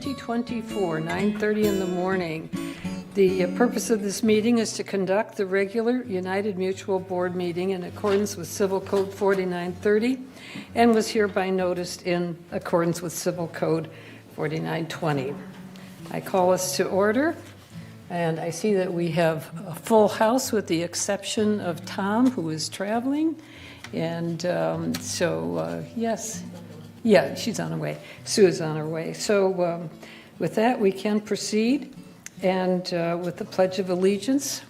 2024, 9:30 in the morning. The purpose of this meeting is to conduct the regular United Mutual Board meeting in accordance with Civil Code 4930 and was hereby noticed in accordance with Civil Code 4920. I call us to order, and I see that we have a full house with the exception of Tom, who is traveling. And yes. Yeah, she's on her way. Sue is on her way. So with that, we can proceed. And with the Pledge of Allegiance,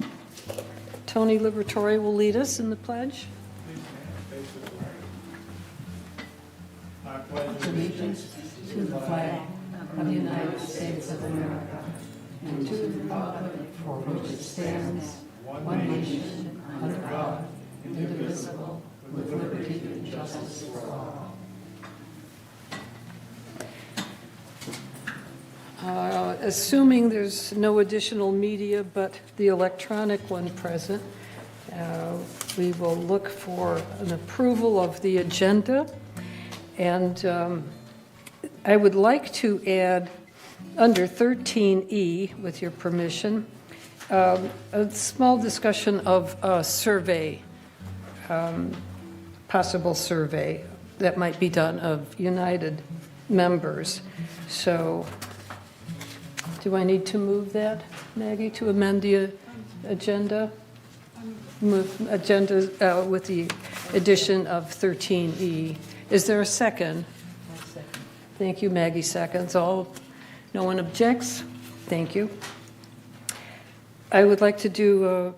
Tony Liberatore will lead us in the pledge. I pledge allegiance to the flag of the United States of America and to the republic for which it stands, one nation, under God, indivisible, with liberty and justice for all. Assuming there's no additional media but the electronic one present, we will look for an approval of the agenda. And I would like to add, under 13E, with your permission, a small discussion of a survey, possible survey that might be done of United members. So do I need to move that, Maggie, to amend the agenda? Move agenda with the addition of 13E. Is there a second? Thank you, Maggie seconds. No one objects? Thank you. I would like to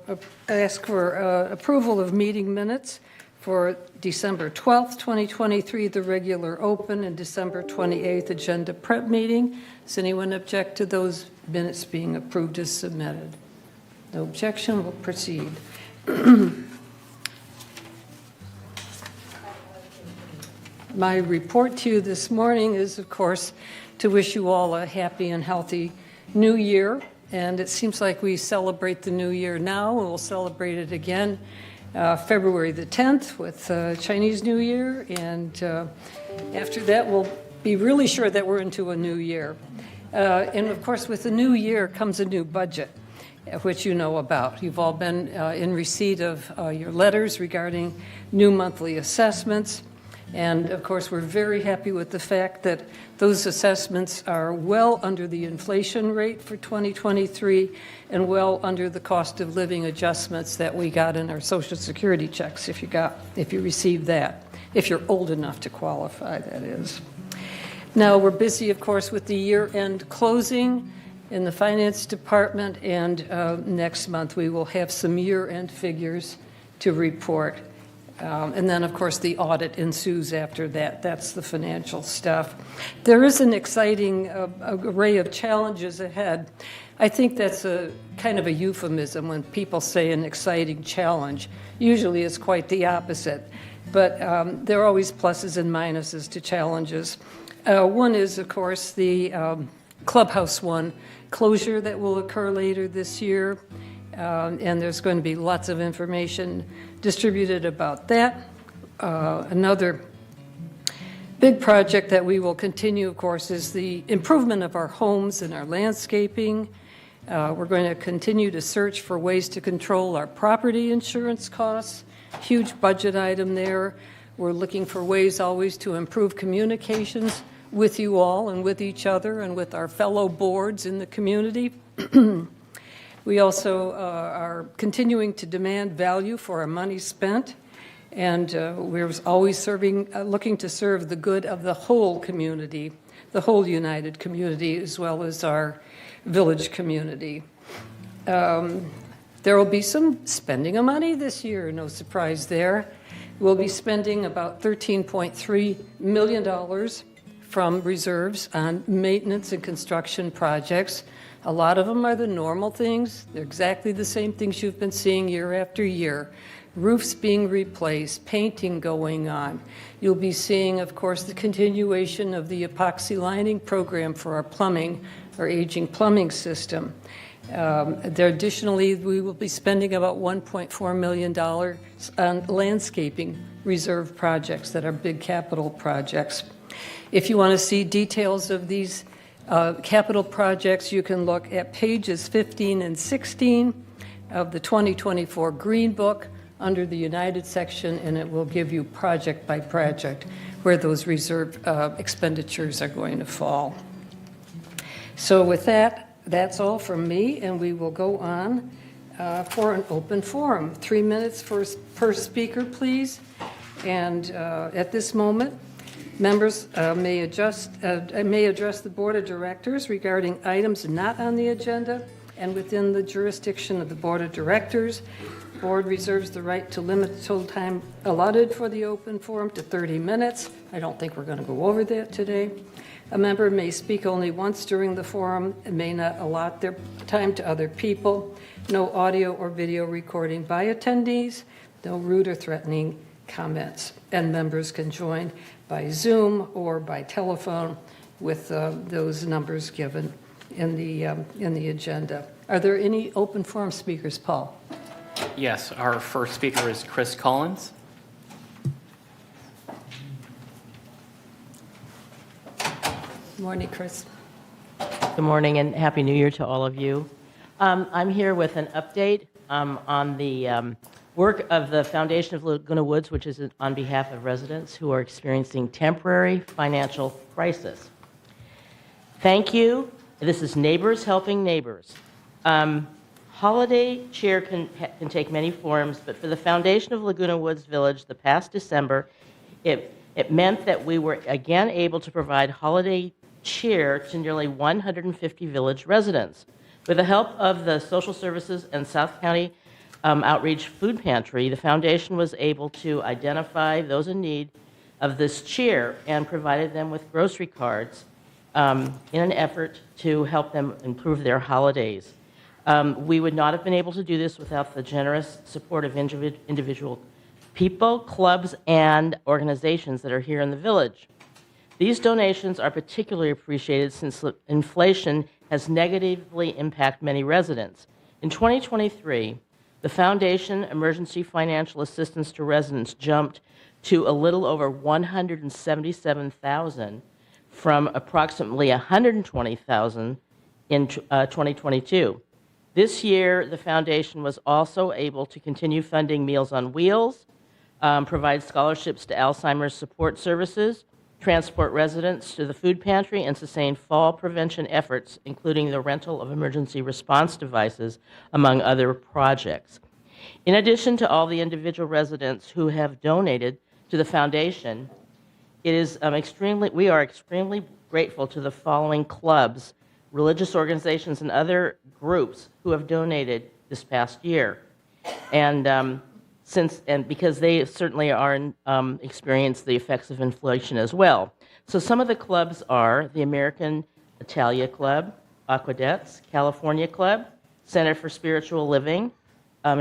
ask for approval of meeting minutes for December 12th, 2023, the regular open, and December 28th agenda prep meeting. Does anyone object to those minutes being approved as submitted? No objection, we'll proceed. My report to you this morning is, of course, to wish you all a happy and healthy new year. And it seems like we celebrate the new year now, and we'll celebrate it again February the 10th with Chinese New Year. And after that, we'll be really sure that we're into a new year. And of course, with the new year comes a new budget, which you know about. You've all been in receipt of your letters regarding new monthly assessments. And of course, we're very happy with the fact that those assessments are well under the inflation rate for 2023 and well under the cost of living adjustments that we got in our Social Security checks, if you received that, if you're old enough to qualify, that is. Now, we're busy, of course, with the year-end closing in the Finance Department, and next month we will have some year-end figures to report. And then, of course, the audit ensues after that. That's the financial stuff. There is an exciting array of challenges ahead. I think that's a kind of a euphemism when people say an exciting challenge. Usually it's quite the opposite. But there are always pluses and minuses to challenges. One is, of course, the Clubhouse One closure that will occur later this year. And there's going to be lots of information distributed about that. Another big project that we will continue, of course, is the improvement of our homes and our landscaping. We're going to continue to search for ways to control our property insurance costs. Huge budget item there. We're looking for ways always to improve communications with you all and with each other and with our fellow boards in the community. We also are continuing to demand value for our money spent, and we're always looking to serve the good of the whole community, the whole United community, as well as our village community. There will be some spending of money this year, no surprise there. We'll be spending about $13.3 million from reserves on maintenance and construction projects. A lot of them are the normal things. They're exactly the same things you've been seeing year after year. Roofs being replaced, painting going on. You'll be seeing, of course, the continuation of the epoxy lining program for our plumbing, our aging plumbing system. Additionally, we will be spending about $1.4 million on landscaping reserve projects that are big capital projects. If you want to see details of these Capital projects, you can look at pages 15 and 16 of the 2024 Green Book under the United section, and it will give you project by project where those reserve expenditures are going to fall. So with that, that's all from me, and we will go on for an open forum. 3 minutes per speaker, please. And at this moment, members may address the Board of Directors regarding items not on the agenda and within the jurisdiction of the Board of Directors. The Board reserves the right to limit the total time allotted for the open forum to 30 minutes. I don't think we're going to go over that today. A member may speak only once during the forum and may not allot their time to other people. No audio or video recording by attendees. No rude or threatening comments. And members can join by Zoom or by telephone with those numbers given in the agenda. Are there any open forum speakers, Paul? Yes, our first speaker is Chris Collins. Morning, Chris. Good morning and Happy New Year to all of you. I'm here with an update on the work of the Foundation of Laguna Woods, which is on behalf of residents who are experiencing temporary financial crisis. Thank you. This is Neighbors Helping Neighbors. Holiday cheer can take many forms, but for the Foundation of Laguna Woods Village, the past December, it meant that we were again able to provide holiday cheer to nearly 150 village residents. With the help of the Social Services and South County Outreach Food Pantry, the foundation was able to identify those in need of this cheer and provided them with grocery cards in an effort to help them improve their holidays. We would not have been able to do this without the generous support of individual people, clubs, and organizations that are here in the village. These donations are particularly appreciated since inflation has negatively impacted many residents. In 2023, the Foundation Emergency Financial Assistance to Residents jumped to a little over $177,000 from approximately $120,000 in 2022. This year, the foundation was also able to continue funding Meals on Wheels, provide scholarships to Alzheimer's support services, transport residents to the food pantry, and sustain fall prevention efforts, including the rental of emergency response devices, among other projects. In addition to all the individual residents who have donated to the foundation, we are extremely grateful to the following clubs, religious organizations, and other groups who have donated this past year. And because they certainly are experience the effects of inflation as well. So some of the clubs are the American Italia Club, Aquadettes, California Club, Center for Spiritual Living,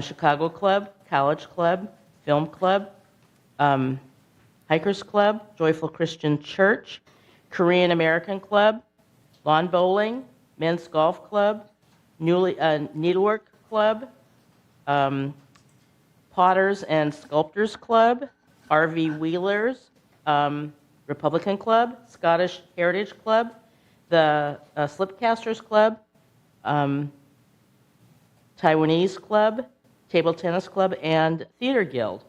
Chicago Club, College Club, Film Club, Hikers Club, Joyful Christian Church, Korean American Club, Lawn Bowling, Men's Golf Club, Needlework Club, Potters and Sculptors Club, RV Wheelers, Republican Club, Scottish Heritage Club, the Slipcasters Club, Taiwanese Club, Table Tennis Club, and Theater Guild.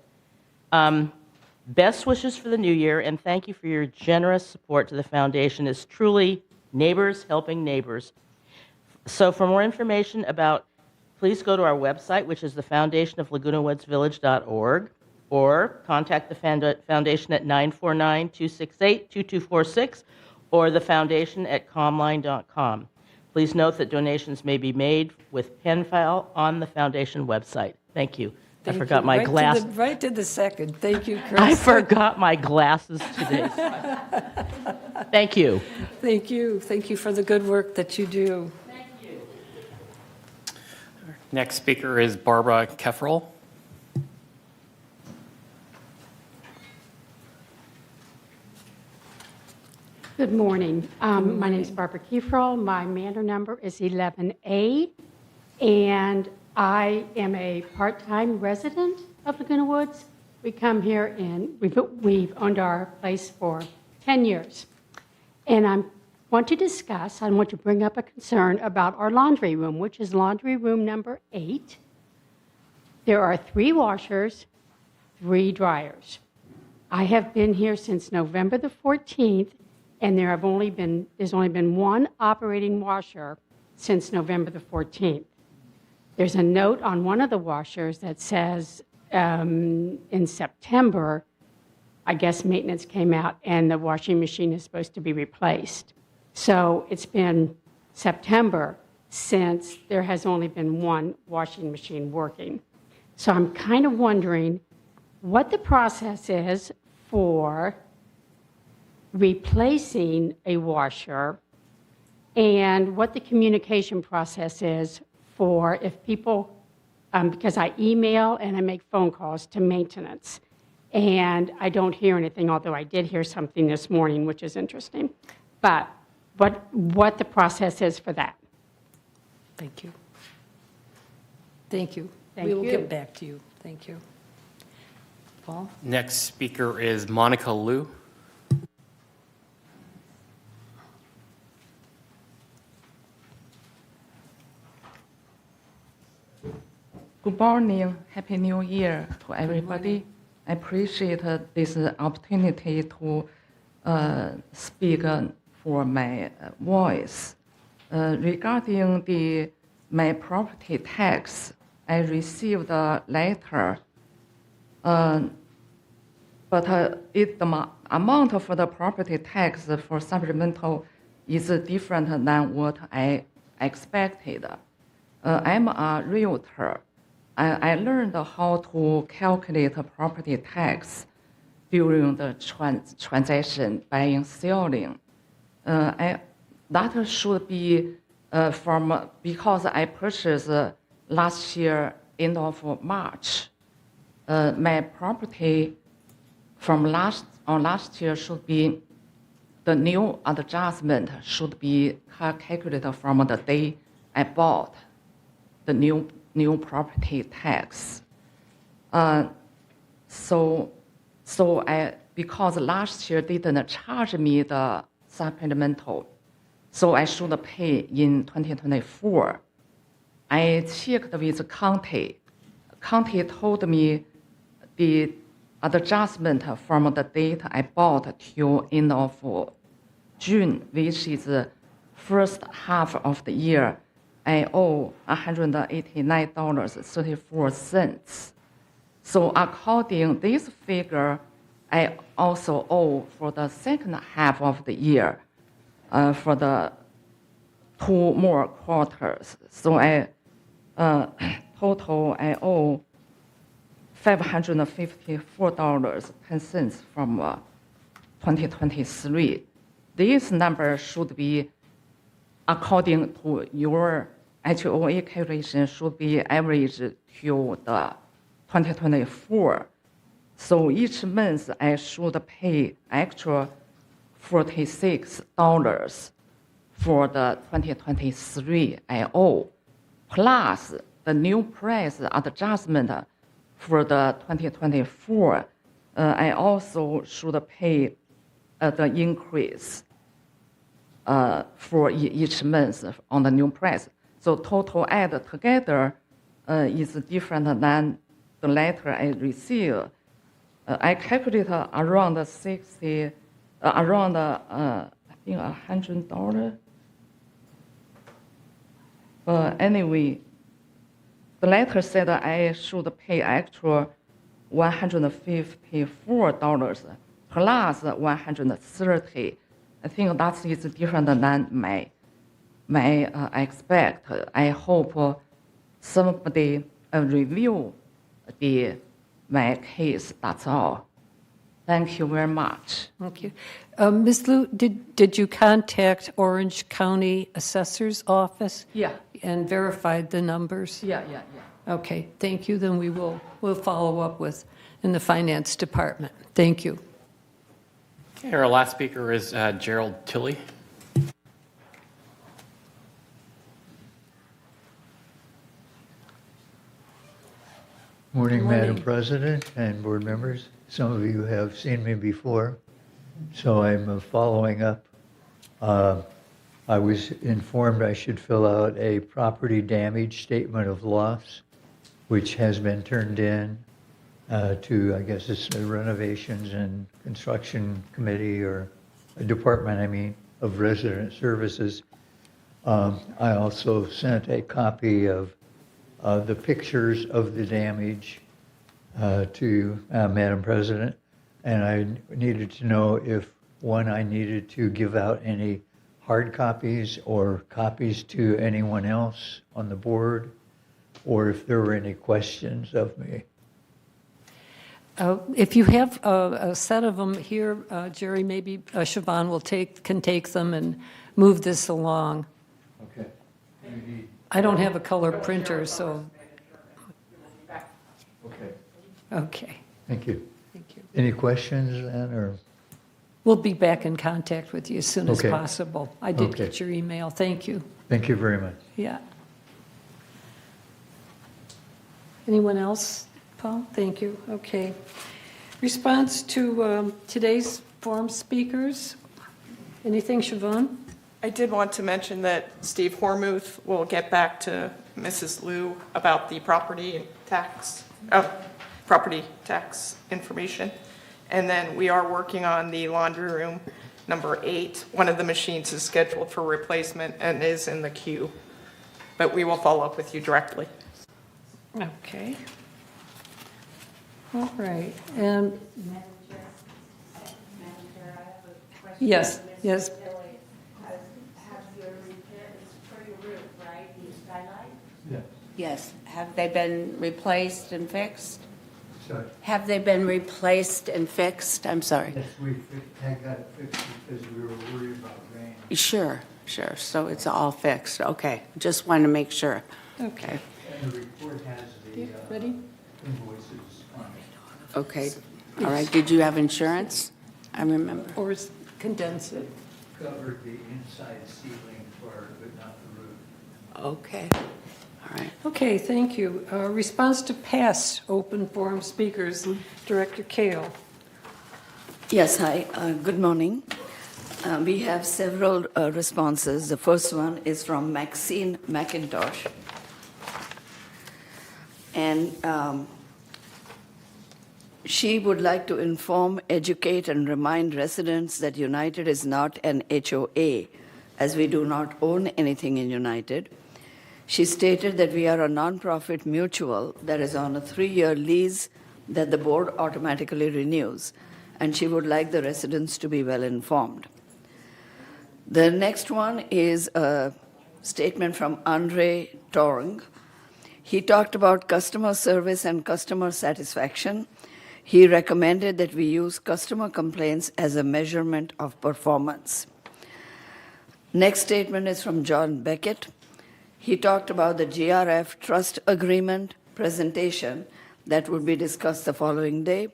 Best wishes for the new year, and thank you for your generous support to the foundation. It's truly Neighbors Helping Neighbors. So for more information please go to our website, which is the foundationoflagunawoodsvillage.org, or contact the foundation at 949-268-2246, or the foundation at comline.com. Please note that donations may be made with pen file on the foundation website. Thank you. I forgot my glasses. Right to the second. Thank you, Chris. I forgot my glasses today. Thank you. Thank you. Thank you for the good work that you do. Next speaker is Barbara Kefferle. Good morning. My name is Barbara Kefferle. My manor number is 11A, and I am a part-time resident of Laguna Woods. We come here and we've owned our place for 10 years. And I want to discuss, I want to bring up a concern about our laundry room, which is laundry room number 8. There are 3 washers, 3 dryers. I have been here since November the 14th, and there's only been 1 operating washer since November the 14th. There's a note on one of the washers that says in September, I guess maintenance came out and the washing machine is supposed to be replaced. So it's been September since there has only been 1 washing machine working. So I'm kind of wondering what the process is for replacing a washer and what the communication process is for if people, because I email and I make phone calls to maintenance, and I don't hear anything, although I did hear something this morning, which is interesting. But what the process is for that. Thank you. Thank you. Thank We will you. get back to you. Thank you. Paul? Next speaker is Monica Liu. Good morning, Happy New Year to everybody. I appreciate this opportunity to speak for my voice. Regarding my property tax, I received a letter, but the amount for the property tax for supplemental is different than what I expected. I'm a realtor. I learned how to calculate property tax during the transaction, buying, selling. That should be because I purchased last year, end of March. My property from last year should be, the new adjustment should be calculated from the day I bought the new property tax. Because last year didn't charge me the supplemental, so I should pay in 2024. I checked with county. County told me the adjustment from the date I bought till end of June, which is the first half of the year, I owe $189.34. So according this figure, I also owe for the second half of the year, for the 2 more quarters. So I total I owe $554.10 from 2023. This number should be, according to your HOA calculation, should be average to the 2024. So each month I should pay extra $46 for the 2023 I owe, plus the new price adjustment for the 2024. I also should pay the increase for each month on the new price. So total add together is different than the letter I received. I calculated around I think $100. But anyway, the letter said I should pay extra $154 plus $130. I think that is different than my expect. I hope somebody review my case. That's all. Thank you very much. Thank you. Ms. Liu, did you contact Orange County Assessor's Office? Yeah. And verified the numbers? Yeah. Okay, thank you. Then we'll follow up with in the Finance Department. Thank you. Okay, our last speaker is Gerald Tilley. Morning, Madam Morning. President and board members. Some of you have seen me before, so I'm following up. I was informed I should fill out a property damage statement of loss, which has been turned in to, I guess it's the Renovations and Construction Committee or a department, I mean, of Resident Services. I also sent a copy of the pictures of the damage to Madam President, and I needed to know if, one, I needed to give out any hard copies or copies to anyone else on the board, or if there were any questions of me. If you have a set of them here, Jerry, maybe Siobhan can take them and move this along. Okay. I don't have a color printer, so, Okay, okay, thank you. thank you. Any questions then, or? We'll be back in contact with you as soon as Okay. possible. I did Okay. get your email, thank you. Thank you very much. Yeah. Anyone else? Paul, thank you, okay. Response to today's forum speakers? Anything, Siobhan? I did want to mention that Steve Hormuth will get back to Mrs. Liu about the property tax information. And then we are working on the laundry room number 8. One of the machines is scheduled for replacement and is in the queue. But we will follow up with you directly. Okay. All right, and, yes, yes, Have your repairs for your roof, right, the skylight? Yeah, Yes. Have they been replaced and fixed? sorry. Have they been replaced and fixed? I'm sorry. Yes, I got it fixed because we were worried about rain. Sure, sure. So it's all fixed. Okay. Just want to make sure. okay. And the report has the Ready? invoices on it. Okay. All right. Did you have insurance? I remember. Or condense it. Covered the inside ceiling part, but not the roof. Okay. All right. Okay, thank you. Response to past open forum speakers, Director Kale. Yes, hi, good morning. We have several responses. The first one is from Maxine McIntosh. And she would like to inform, educate, and remind residents that United is not an HOA, as we do not own anything in United. She stated that we are a nonprofit mutual that is on a 3-year lease that the board automatically renews, and she would like the residents to be well informed. The next one is a statement from Andre Torng. He talked about customer service and customer satisfaction. He recommended that we use customer complaints as a measurement of performance. Next statement is from John Beckett. He talked about the GRF trust agreement presentation that would be discussed the following day,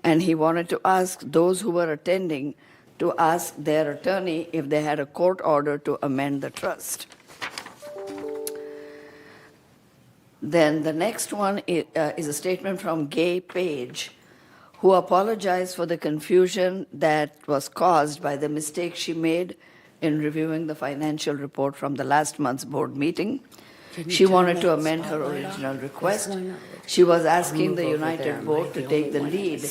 and he wanted to ask those who were attending to ask their attorney if they had a court order to amend the trust. Then the next one is a statement from Gay Page, who apologized for the confusion that was caused by the mistake she made in reviewing the financial report from the last month's board meeting. She wanted to amend her original request. She was asking the United Board to take the lead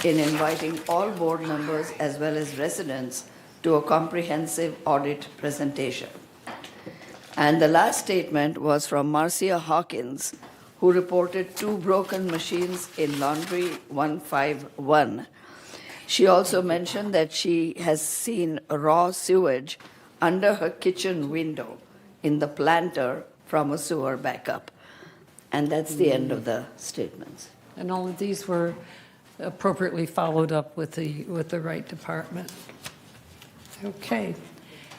in inviting all board members as well as residents to a comprehensive audit presentation. And the last statement was from Marcia Hawkins, who reported 2 broken machines in Laundry 151. She also mentioned that she has seen raw sewage under her kitchen window in the planter from a sewer backup. And that's the end of the statements. And all of these were appropriately followed up with the right department. Okay.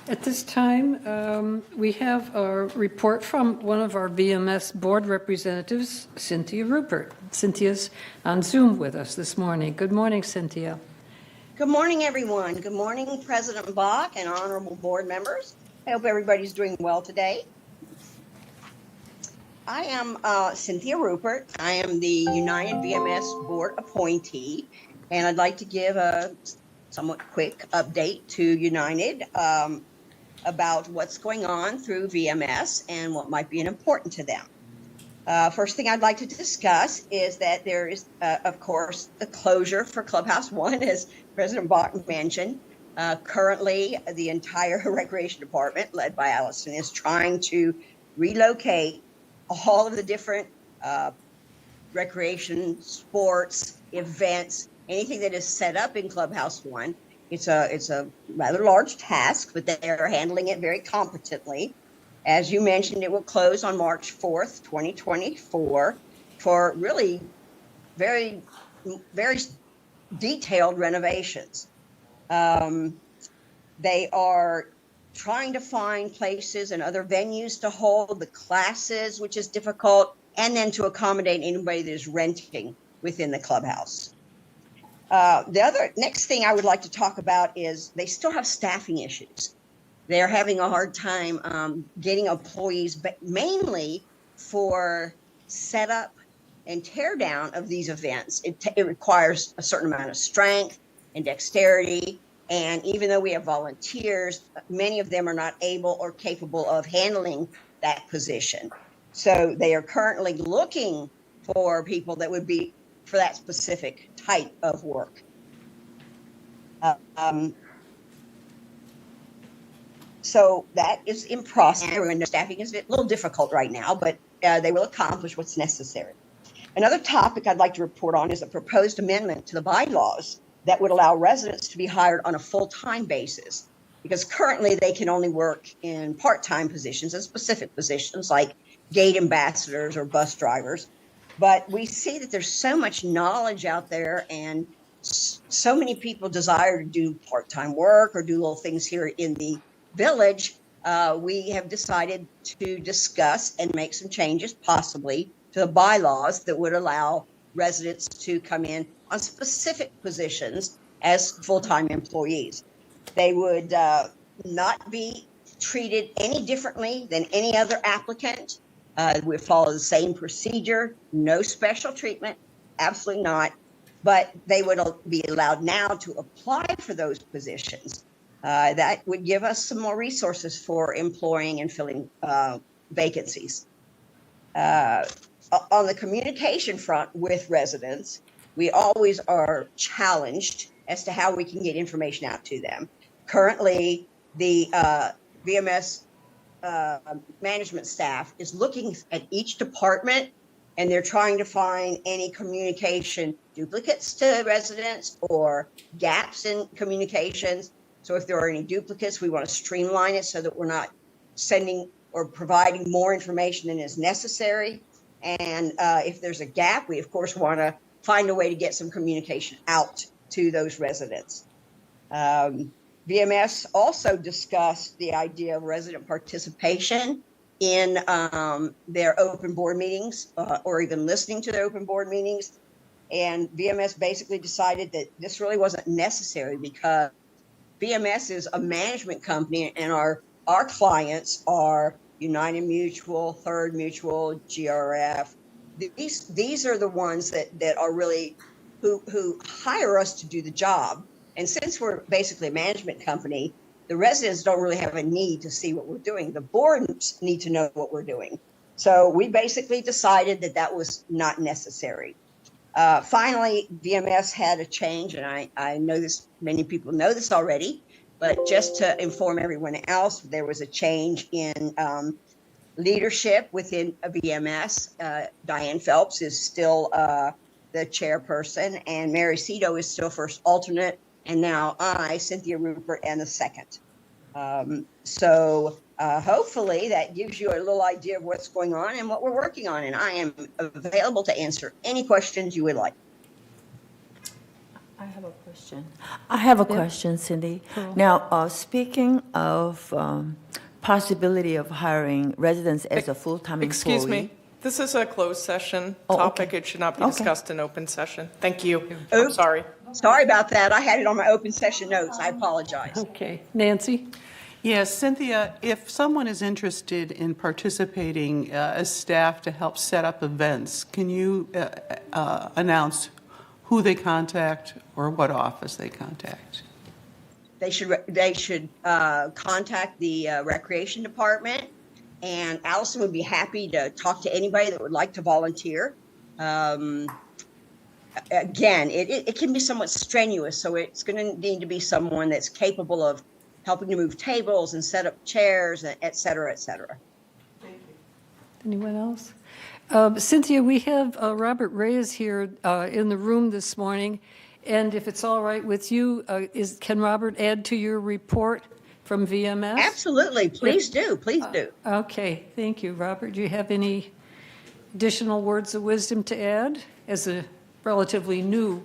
At this time, we have a report from one of our VMS board representatives, Cynthia Rupert. Cynthia's on Zoom with us this morning. Good morning, Cynthia. Good morning, everyone. Good morning, President Bach and honorable board members. I hope everybody's doing well today. I am Cynthia Rupert. I am the United VMS board appointee, and I'd like to give a somewhat quick update to United. about what's going on through VMS and what might be important to them. First thing I'd like to discuss is that there is, of course, the closure for Clubhouse One, as President Bach mentioned. Currently, the entire Recreation Department, led by Allison, is trying to relocate all of the different recreation, sports, events, anything that is set up in Clubhouse One. It's a rather large task, but they are handling it very competently. As you mentioned, it will close on March 4th, 2024, for really very, very detailed renovations. They are trying to find places and other venues to hold the classes, which is difficult, and then to accommodate anybody that is renting within the clubhouse. The next thing I would like to talk about is they still have staffing issues. They're having a hard time getting employees, but mainly for setup and tear down of these events. It requires a certain amount of strength and dexterity. And even though we have volunteers, many of them are not able or capable of handling that position. So they are currently looking for people that would be for that specific type of work. So that is in process. And staffing is a little difficult right now, but they will accomplish what's necessary. Another topic I'd like to report on is a proposed amendment to the bylaws that would allow residents to be hired on a full-time basis, because currently they can only work in part-time positions and specific positions like gate ambassadors or bus drivers. But we see that there's so much knowledge out there, and so many people desire to do part-time work or do little things here in the village. We have decided to discuss and make some changes possibly to the bylaws that would allow residents to come in on specific positions as full-time employees. They would not be treated any differently than any other applicant. We follow the same procedure, no special treatment, absolutely not. But they would be allowed now to apply for those positions. That would give us some more resources for employing and filling vacancies. On the communication front with residents, we always are challenged as to how we can get information out to them. Currently, the VMS management staff is looking at each department, and they're trying to find any communication duplicates to residents or gaps in communications. So if there are any duplicates, we want to streamline it so that we're not sending or providing more information than is necessary. And if there's a gap, we of course want to find a way to get some communication out to those residents. VMS also discussed the idea of resident participation in their open board meetings or even listening to their open board meetings. And VMS basically decided that this really wasn't necessary because VMS is a management company, and our clients are United Mutual, Third Mutual, GRF. These are the ones that are really who hire us to do the job. And since we're basically a management company, the residents don't really have a need to see what we're doing. The boards need to know what we're doing. So we basically decided that that was not necessary. Finally, VMS had a change, and I know this, many people know this already, but just to inform everyone else, there was a change in leadership within VMS. Diane Phelps is still the chairperson, and Mary Cito is still first alternate, and now I, Cynthia Rupert, am the second. So hopefully that gives you a little idea of what's going on and what we're working on, and I am available to answer any questions you would like. I have a question. I have a question, Cindy. Now, speaking of possibility of hiring residents as a full-time employee. Excuse me. This is a closed session topic. Okay. It should not be discussed in open session. Thank you. Oops. I'm sorry. Sorry about that. I had it on my open session notes. I apologize. Okay, Nancy? Yes, Cynthia, if someone is interested in participating as staff to help set up events, can you announce who they contact or what office they contact? they should contact the recreation department, and Allison would be happy to talk to anybody that would like to volunteer. Again, it can be somewhat strenuous, so it's going to need to be someone that's capable of helping to move tables and set up chairs, et cetera, et cetera. Anyone else? Cynthia, we have Robert Reyes here in the room this morning, and if it's all right with you, can Robert add to your report from VMS? Absolutely. Please do. Please do. Okay, thank you. Robert, do you have any additional words of wisdom to add as a relatively new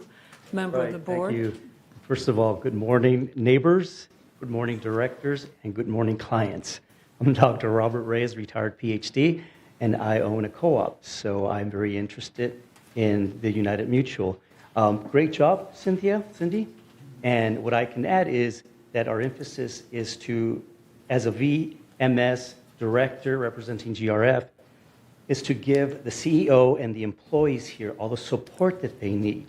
member of the board? Thank you. First of all, good morning, neighbors, good morning, directors, and good morning, clients. I'm Dr. Robert Reyes, retired PhD, and I own a co-op, so I'm very interested in the United Mutual. Great job, Cindy. And what I can add is that our emphasis is to, as a VMS director representing GRF, is to give the CEO and the employees here all the support that they need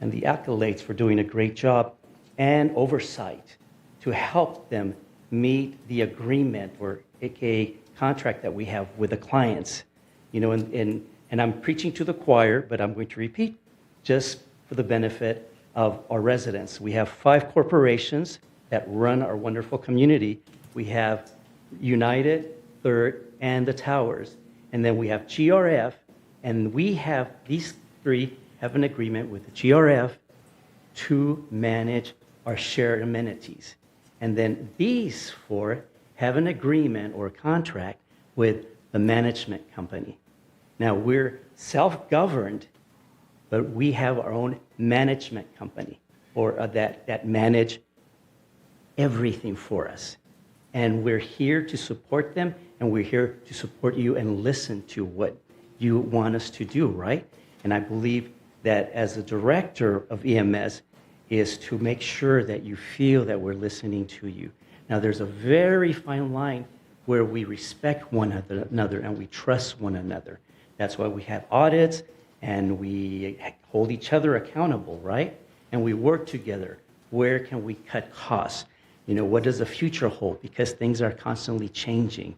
and the accolades for doing a great job and oversight to help them meet the agreement or AKA contract that we have with the clients. You know, and I'm preaching to the choir, but I'm going to repeat just for the benefit of our residents. We have 5 corporations that run our wonderful community. We have United, Third, and the Towers. And then we have GRF, and we have, these 3 have an agreement with the GRF to manage our shared amenities. And then these 4 have an agreement or a contract with the management company. Now, we're self-governed, but we have our own management company or that manage everything for us. And we're here to support them, and we're here to support you and listen to what you want us to do, right? And I believe that as a director of EMS is to make sure that you feel that we're listening to you. Now, there's a very fine line where we respect one another and we trust one another. That's why we have audits and we hold each other accountable, right? And we work together. Where can we cut costs? You know, what does the future hold? Because things are constantly changing,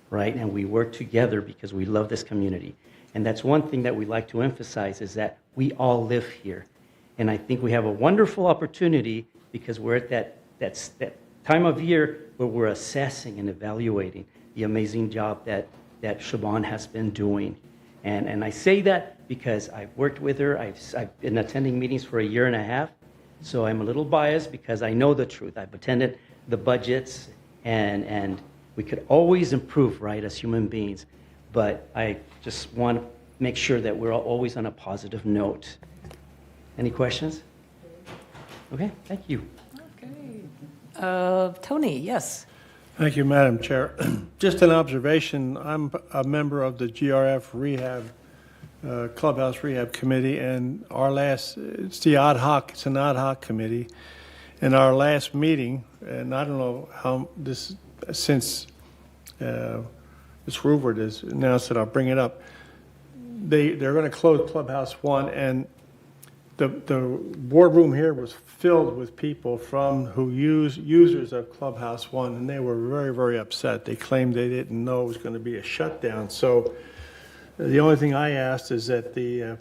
right? And we work together because we love this community. And that's one thing that we like to emphasize is that we all live here. And I think we have a wonderful opportunity because we're at that time of year where we're assessing and evaluating the amazing job that Siobhan has been doing. And I say that because I've worked with her. I've been attending meetings for 1.5 years. So I'm a little biased because I know the truth. I've attended the budgets, and we could always improve, right, as human beings. But I just want to make sure that we're always on a positive note. Any questions? Okay, thank you. Okay. Tony, yes. Thank you, Madam Chair. Just an observation. I'm a member of the GRF Rehab Clubhouse Rehab Committee, and it's an ad hoc committee. In our last meeting, and I don't know how this, since Ms. Rupert has announced it, I'll bring it up. They're going to close Clubhouse 1, and the boardroom here was filled with people users of Clubhouse 1, and they were very, very upset. They claimed they didn't know it was going to be a shutdown. So the only thing I asked is that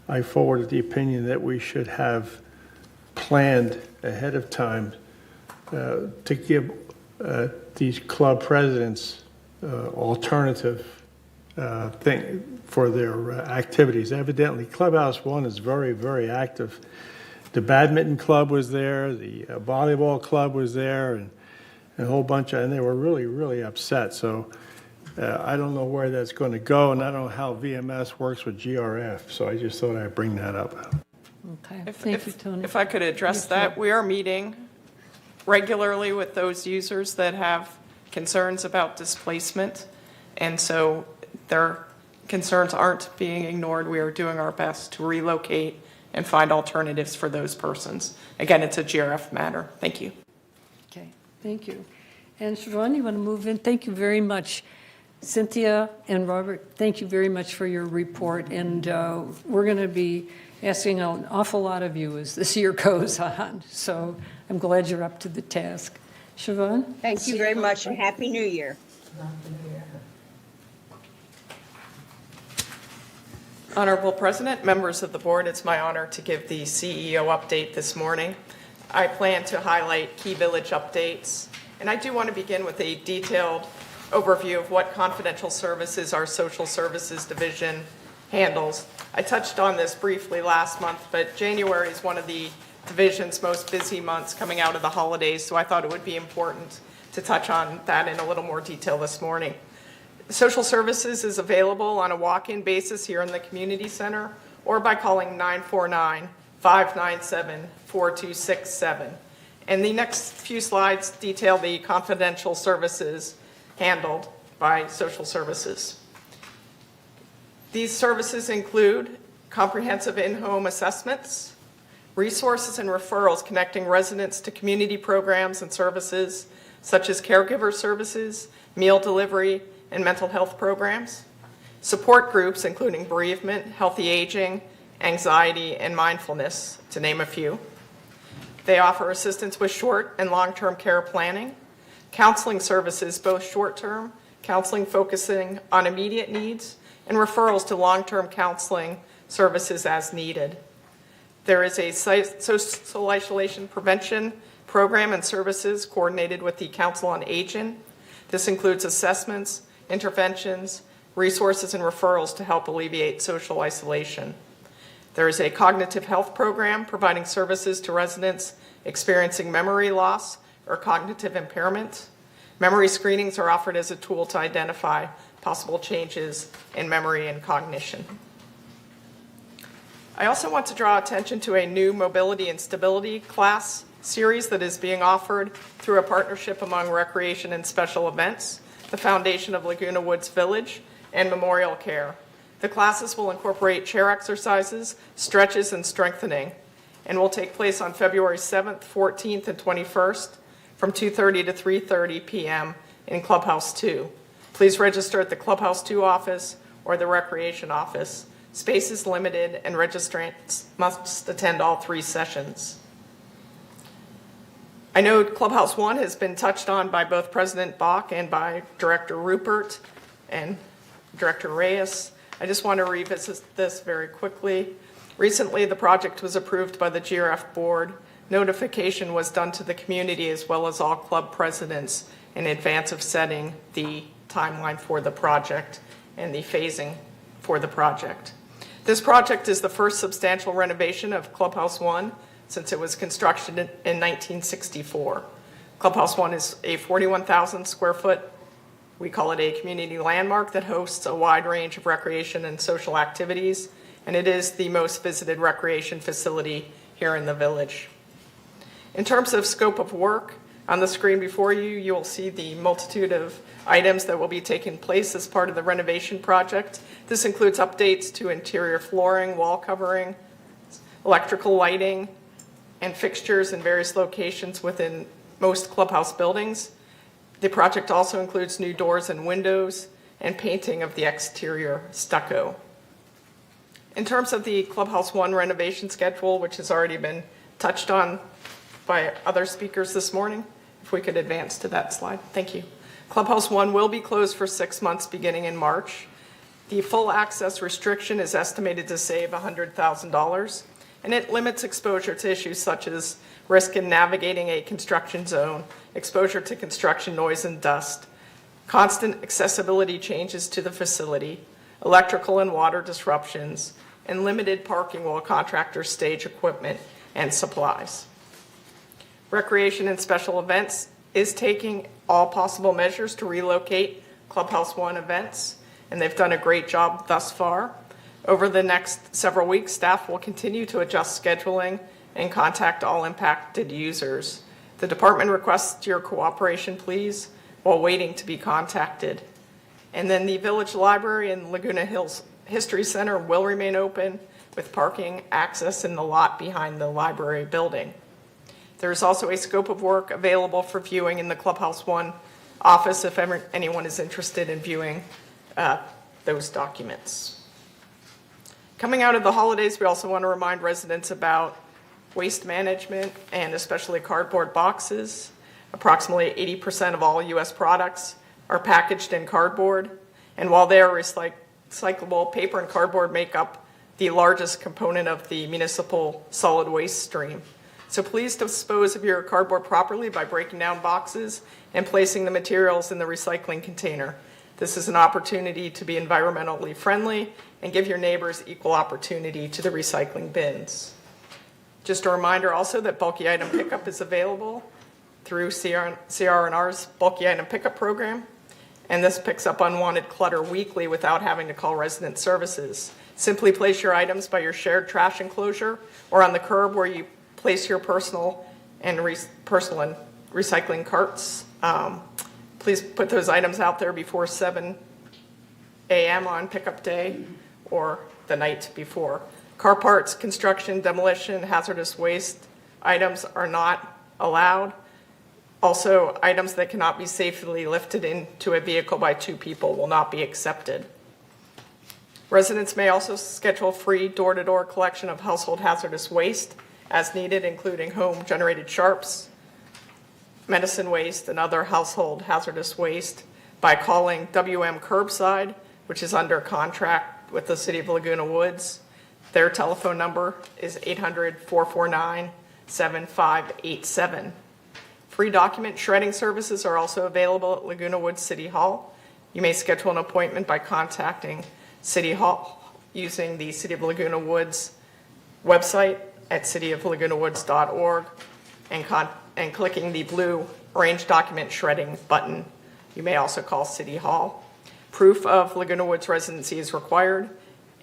I forwarded the opinion that we should have planned ahead of time to give these club presidents alternative thing for their activities. Evidently, Clubhouse 1 is very, very active. The badminton club was there, the volleyball club was there, and a whole bunch and they were really, really upset. So I don't know where that's going to go, and I don't know how VMS works with GRF, so I just thought I'd bring that up. Okay, thank you, Tony. If I could address that, we are meeting regularly with those users that have concerns about displacement, and so their concerns aren't being ignored. We are doing our best to relocate and find alternatives for those persons. Again, it's a GRF matter. Thank you. Okay, thank you. And Siobhan, you want to move in? Thank you very much. Cynthia and Robert, thank you very much for your report, and we're going to be asking an awful lot of you as this year goes on, so I'm glad you're up to the task. Siobhan? Thank you very much and Happy New Year. Honorable President, members of the board, it's my honor to give the CEO update this morning. I plan to highlight key village updates, and I do want to begin with a detailed overview of what confidential services our social services division handles. I touched on this briefly last month, but January is one of the division's most busy months coming out of the holidays, so I thought it would be important to touch on that in a little more detail this morning. Social services is available on a walk-in basis here in the community center or by calling 949-597-4267. And the next few slides detail the confidential services handled by social services. These services include comprehensive in-home assessments, resources and referrals connecting residents to community programs and services such as caregiver services, meal delivery, and mental health programs, support groups including bereavement, healthy aging, anxiety, and mindfulness, to name a few. They offer assistance with short and long-term care planning, counseling services, both short-term, counseling focusing on immediate needs, and referrals to long-term counseling services as needed. There is a social isolation prevention program and services coordinated with the Council on Aging. This includes assessments, interventions, resources, and referrals to help alleviate social isolation. There is a cognitive health program providing services to residents experiencing memory loss or cognitive impairment. Memory screenings are offered as a tool to identify possible changes in memory and cognition. I also want to draw attention to a new mobility and stability class series that is being offered through a partnership among Recreation and Special Events, the Foundation of Laguna Woods Village, and Memorial Care. The classes will incorporate chair exercises, stretches, and strengthening, and will take place on February 7th, 14th, and 21st from 2:30 to 3:30 p.m. in Clubhouse 2. Please register at the Clubhouse 2 office or the Recreation office. Space is limited, and registrants must attend all 3 sessions. I know Clubhouse 1 has been touched on by both President Bach and by Director Rupert and Director Reyes. I just want to revisit this very quickly. Recently, the project was approved by the GRF board. Notification was done to the community as well as all club presidents in advance of setting the timeline for the project and the phasing for the project. This project is the first substantial renovation of Clubhouse 1 since it was constructed in 1964. Clubhouse 1 is a 41,000 square foot, we call it a community landmark that hosts a wide range of recreation and social activities, and it is the most visited recreation facility here in the village. In terms of scope of work, on the screen before you, you will see the multitude of items that will be taking place as part of the renovation project. This includes updates to interior flooring, wall covering, electrical lighting, and fixtures in various locations within most clubhouse buildings. The project also includes new doors and windows and painting of the exterior stucco. In terms of the Clubhouse 1 renovation schedule, which has already been touched on by other speakers this morning, if we could advance to that slide. Thank you. Clubhouse 1 will be closed for 6 months beginning in March. The full access restriction is estimated to save $100,000, and it limits exposure to issues such as risk in navigating a construction zone, exposure to construction noise and dust, constant accessibility changes to the facility, electrical and water disruptions, and limited parking while contractors stage equipment and supplies. Recreation and Special Events is taking all possible measures to relocate Clubhouse 1 events, and they've done a great job thus far. Over the next several weeks, staff will continue to adjust scheduling and contact all impacted users. The department requests your cooperation, please, while waiting to be contacted. And then the Village Library and Laguna Hills History Center will remain open with parking access in the lot behind the library building. There is also a scope of work available for viewing in the Clubhouse 1 office if anyone is interested in viewing those documents. Coming out of the holidays, we also want to remind residents about waste management and especially cardboard boxes. Approximately 80% of all U.S. products are packaged in cardboard, and while they are recyclable, paper and cardboard make up the largest component of the municipal solid waste stream. So please dispose of your cardboard properly by breaking down boxes and placing the materials in the recycling container. This is an opportunity to be environmentally friendly and give your neighbors equal opportunity to the recycling bins. Just a reminder also that bulky item pickup is available through CR&R's bulky item pickup program, and this picks up unwanted clutter weekly without having to call resident services. Simply place your items by your shared trash enclosure or on the curb where you place your personal and recycling carts. Please put those items out there before 7 a.m. on pickup day or the night before. Car parts, construction, demolition, hazardous waste items are not allowed. Also, items that cannot be safely lifted into a vehicle by 2 people will not be accepted. Residents may also schedule free door-to-door collection of household hazardous waste as needed, including home-generated sharps, medicine waste, and other household hazardous waste by calling WM Curbside, which is under contract with the City of Laguna Woods. Their telephone number is 800-449-7587. Free document shredding services are also available at Laguna Woods City Hall. You may schedule an appointment by contacting City Hall using the City of Laguna Woods website at cityoflagunawoods.org and clicking the blue Arrange Document Shredding button. You may also call City Hall. Proof of Laguna Woods residency is required,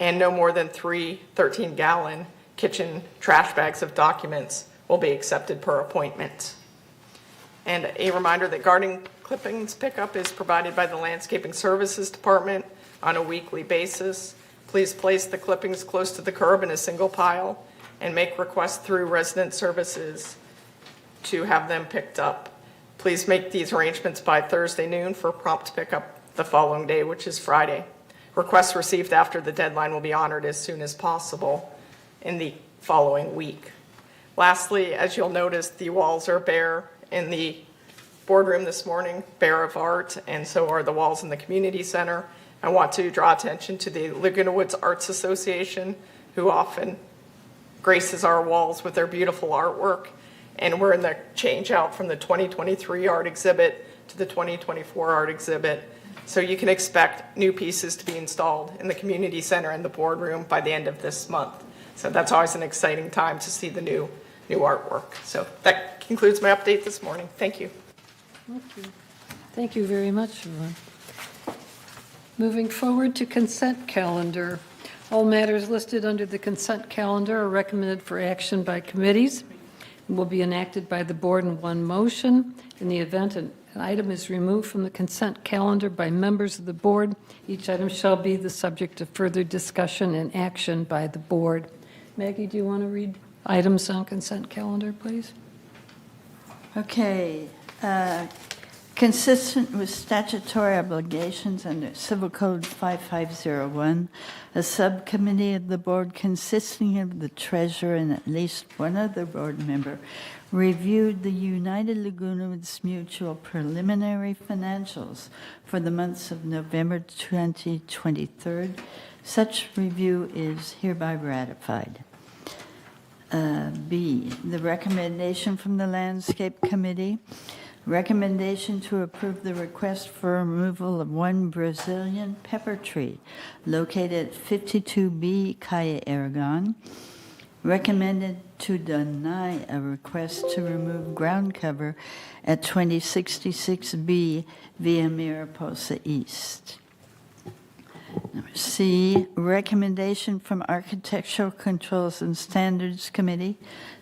and no more than 3 13-gallon kitchen trash bags of documents will be accepted per appointment. And a reminder that garden clippings pickup is provided by the Landscaping Services Department on a weekly basis. Please place the clippings close to the curb in a single pile and make requests through resident services to have them picked up. Please make these arrangements by Thursday noon for prompt pickup the following day, which is Friday. Requests received after the deadline will be honored as soon as possible in the following week. Lastly, as you'll notice, the walls are bare in the boardroom this morning, bare of art, and so are the walls in the community center. I want to draw attention to the Laguna Woods Arts Association, who often graces our walls with their beautiful artwork. And we're in the change out from the 2023 art exhibit to the 2024 art exhibit. So you can expect new pieces to be installed in the community center and the boardroom by the end of this month. So that's always an exciting time to see the new artwork. So that concludes my update this morning. Thank you. Thank you. Thank you very much, Yvonne. Moving forward to consent calendar. All matters listed under the consent calendar are recommended for action by committees and will be enacted by the board in one motion. In the event an item is removed from the consent calendar by members of the board, each item shall be the subject of further discussion and action by the board. Maggie, do you want to read items on consent calendar, please? Okay. Consistent with statutory obligations under Civil Code 5501, a subcommittee of the board consisting of the treasurer and at least one other board member reviewed the United Laguna Woods Mutual preliminary financials for the months of November 2023. Such review is hereby ratified. B, the recommendation from the Landscape Committee. Recommendation to approve the request for removal of one Brazilian pepper tree located at 52B Calle Aragon. Recommended to deny a request to remove ground cover at 2066B via Mariposa East. Number C, recommendation from Architectural Controls and Standards Committee.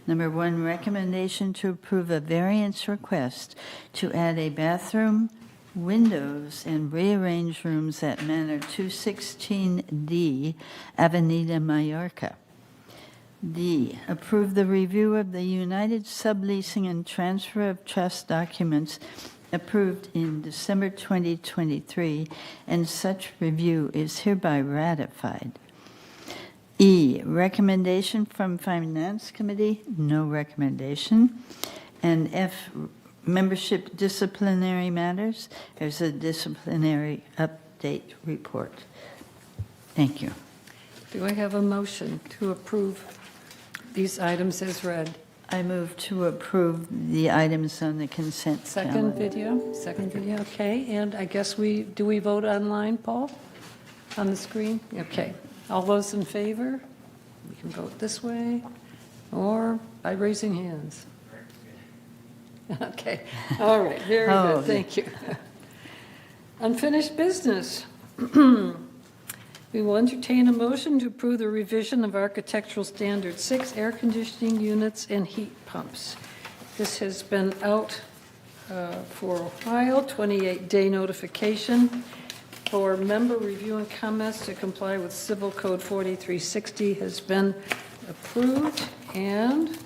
Number 1, recommendation to approve a variance request to add a bathroom, windows, and rearrange rooms at Manor 216D, Avenida Mallorca. D, approve the review of the United Subleasing and Transfer of Trust documents approved in December 2023, and such review is hereby ratified. E, recommendation from Finance Committee, no recommendation. And F, membership disciplinary matters, there's a disciplinary update report. Thank you. Do I have a motion to approve these items as read? I move to approve the items on the consent Second calendar. video, okay. And I guess do we vote online, Paul? On the screen? Okay. All those in favor? We can vote this way or by raising hands. Okay, all right, very Oh. good, thank you. Unfinished business. We will entertain a motion to approve the revision of Architectural Standard 6, air conditioning units and heat pumps. This has been out for a while, 28-day notification for member review and comments to comply with Civil Code 4360 has been approved. And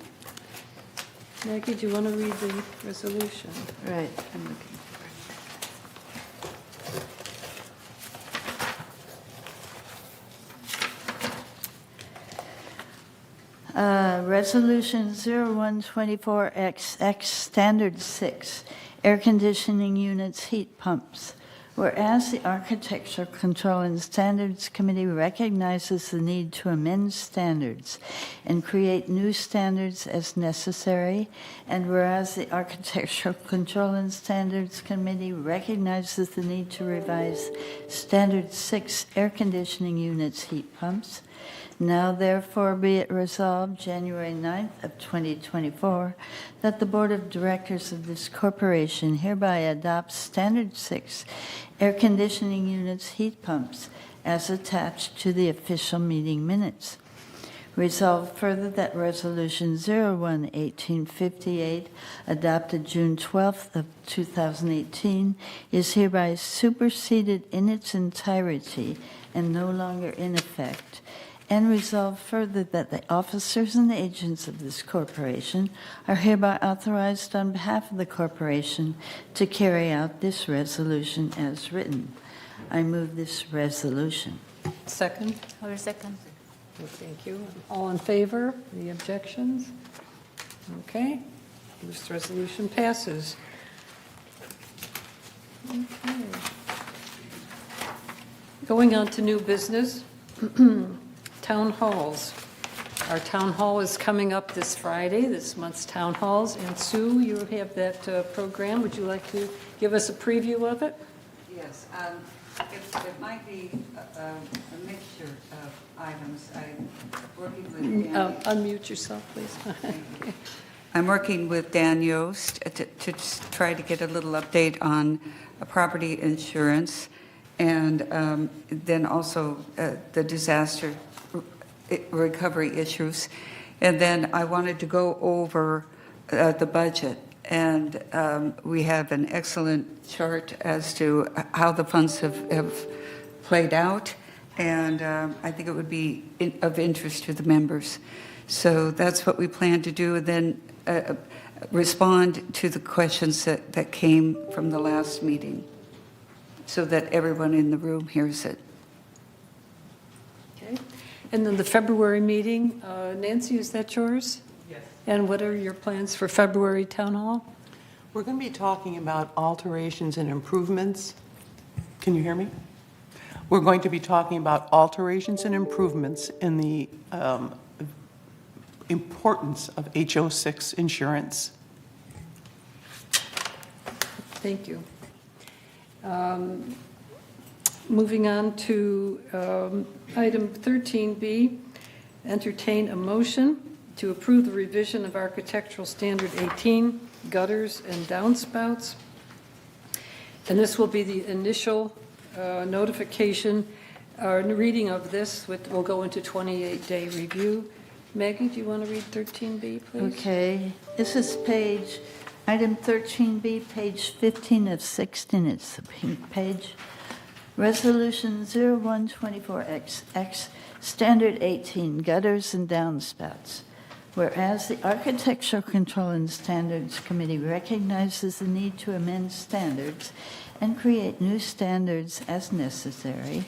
Maggie, do you want to read the resolution? Right, I'm looking for it. Resolution 0124XX, Standard 6, air conditioning units, heat pumps. Whereas the Architecture Control and Standards Committee recognizes the need to amend standards and create new standards as necessary, and whereas the Architectural Control and Standards Committee recognizes the need to revise Standard 6 air conditioning units, heat pumps, now therefore be it resolved January 9th of 2024 that the Board of Directors of this corporation hereby adopts Standard 6 air conditioning units, heat pumps as attached to the official meeting minutes. Resolved further that Resolution 01-1858, adopted June 12th of 2018, is hereby superseded in its entirety and no longer in effect. And resolve further that the officers and agents of this corporation are hereby authorized on behalf of the corporation to carry out this resolution as written. I move this resolution. Second? Or second. Thank you. All in favor? Any objections? Okay, this resolution passes. Okay. Going on to new business. Town halls. Our town hall is coming up this Friday, this month's town halls. And Sue, you have that program. Would you like to give us a preview of it? Yes, it might be a mixture of items. I'm working with Dan. Unmute yourself, please. I'm working with Dan Yost to try to get a little update on property insurance and then also the disaster recovery issues. And then I wanted to go over the budget. And we have an excellent chart as to how the funds have played out. And I think it would be of interest to the members. So that's what we plan to do. And then respond to the questions that came from the last meeting so that everyone in the room hears it. Okay. And then the February meeting, Nancy, is that yours? Yes. And what are your plans for February town hall? We're going to be talking about alterations and improvements. Can you hear me? We're going to be talking about alterations and improvements in the importance of HO6 insurance. Thank you. Moving on to item 13B, entertain a motion to approve the revision of Architectural Standard 18, gutters and downspouts. And this will be the initial notification or reading of this, which will go into 28-day review. Maggie, do you want to read 13B, please? Okay, this is item 13B, page 15 of 16. It's the pink page. Resolution 0124XX, Standard 18, gutters and downspouts. Whereas the Architectural Control and Standards Committee recognizes the need to amend standards and create new standards as necessary,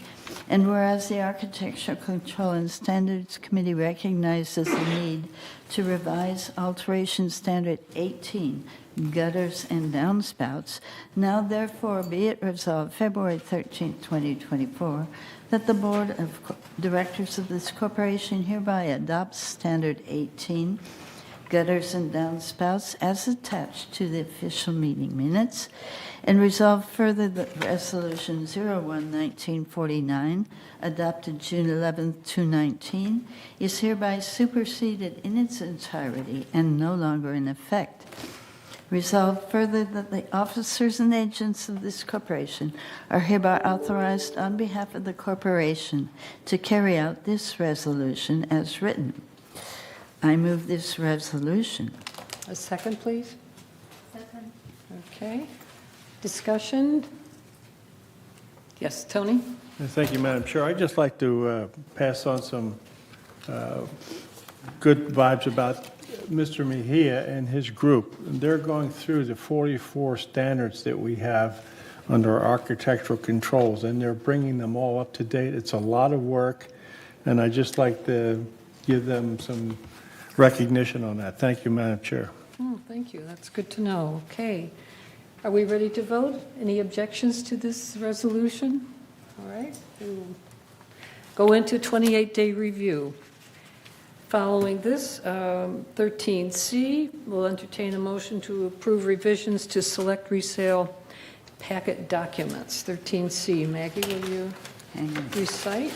and whereas the Architectural Control and Standards Committee recognizes the need to revise Alteration Standard 18, gutters and downspouts, now therefore be it resolved February 13, 2024, that the Board of Directors of this corporation hereby adopts Standard 18, gutters and downspouts, as attached to the official meeting minutes, and resolve further that Resolution 01-1949, adopted June 11, 2019, is hereby superseded in its entirety and no longer in effect. Resolved further that the officers and agents of this corporation are hereby authorized on behalf of the corporation to carry out this resolution as written. I move this resolution. A second, please. Second. Okay. Discussion? Yes, Tony? Thank you, Madam Chair. I'd just like to pass on some good vibes about Mr. Mejia and his group. They're going through the 44 standards that we have under architectural controls, and they're bringing them all up to date. It's a lot of work, and I'd just like to give them some recognition on that. Thank you, Madam Chair. Oh, thank you. That's good to know. Okay. Are we ready to vote? Any objections to this resolution? All right. We will go into 28-day review. Following this, 13C, we'll entertain a motion to approve revisions to select resale packet documents. 13C. Maggie, will you recite?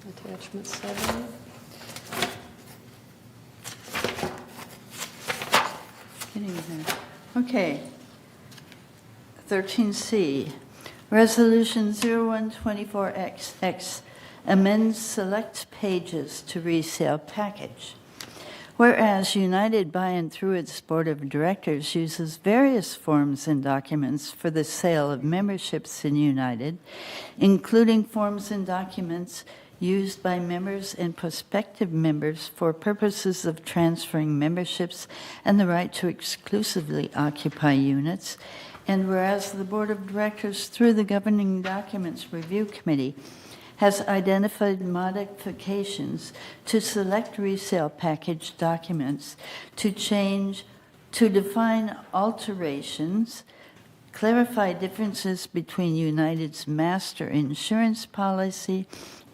Attachment 7. Getting there. Okay. 13C, Resolution 0124XX amends select pages to resale package. Whereas United by and through its Board of Directors uses various forms and documents for the sale of memberships in United, including forms and documents used by members and prospective members for purposes of transferring memberships and the right to exclusively occupy units. And whereas the Board of Directors, through the Governing Documents Review Committee, has identified modifications to select resale package documents to define alterations, clarify differences between United's master insurance policy,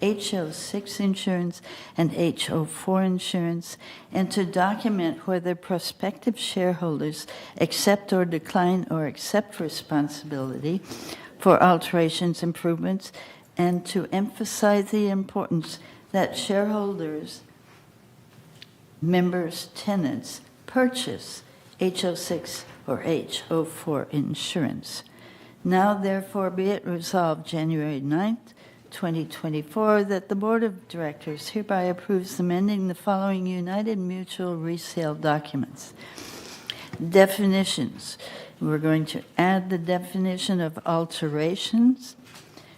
HO6 insurance and HO4 insurance, and to document whether prospective shareholders accept or decline or accept responsibility for alterations, improvements, and to emphasize the importance that shareholders, members, tenants purchase HO6 or HO4 insurance. Now, therefore, be it resolved January 9th, 2024, that the Board of Directors hereby approves amending the following United Mutual resale documents. Definitions. We're going to add the definition of alterations,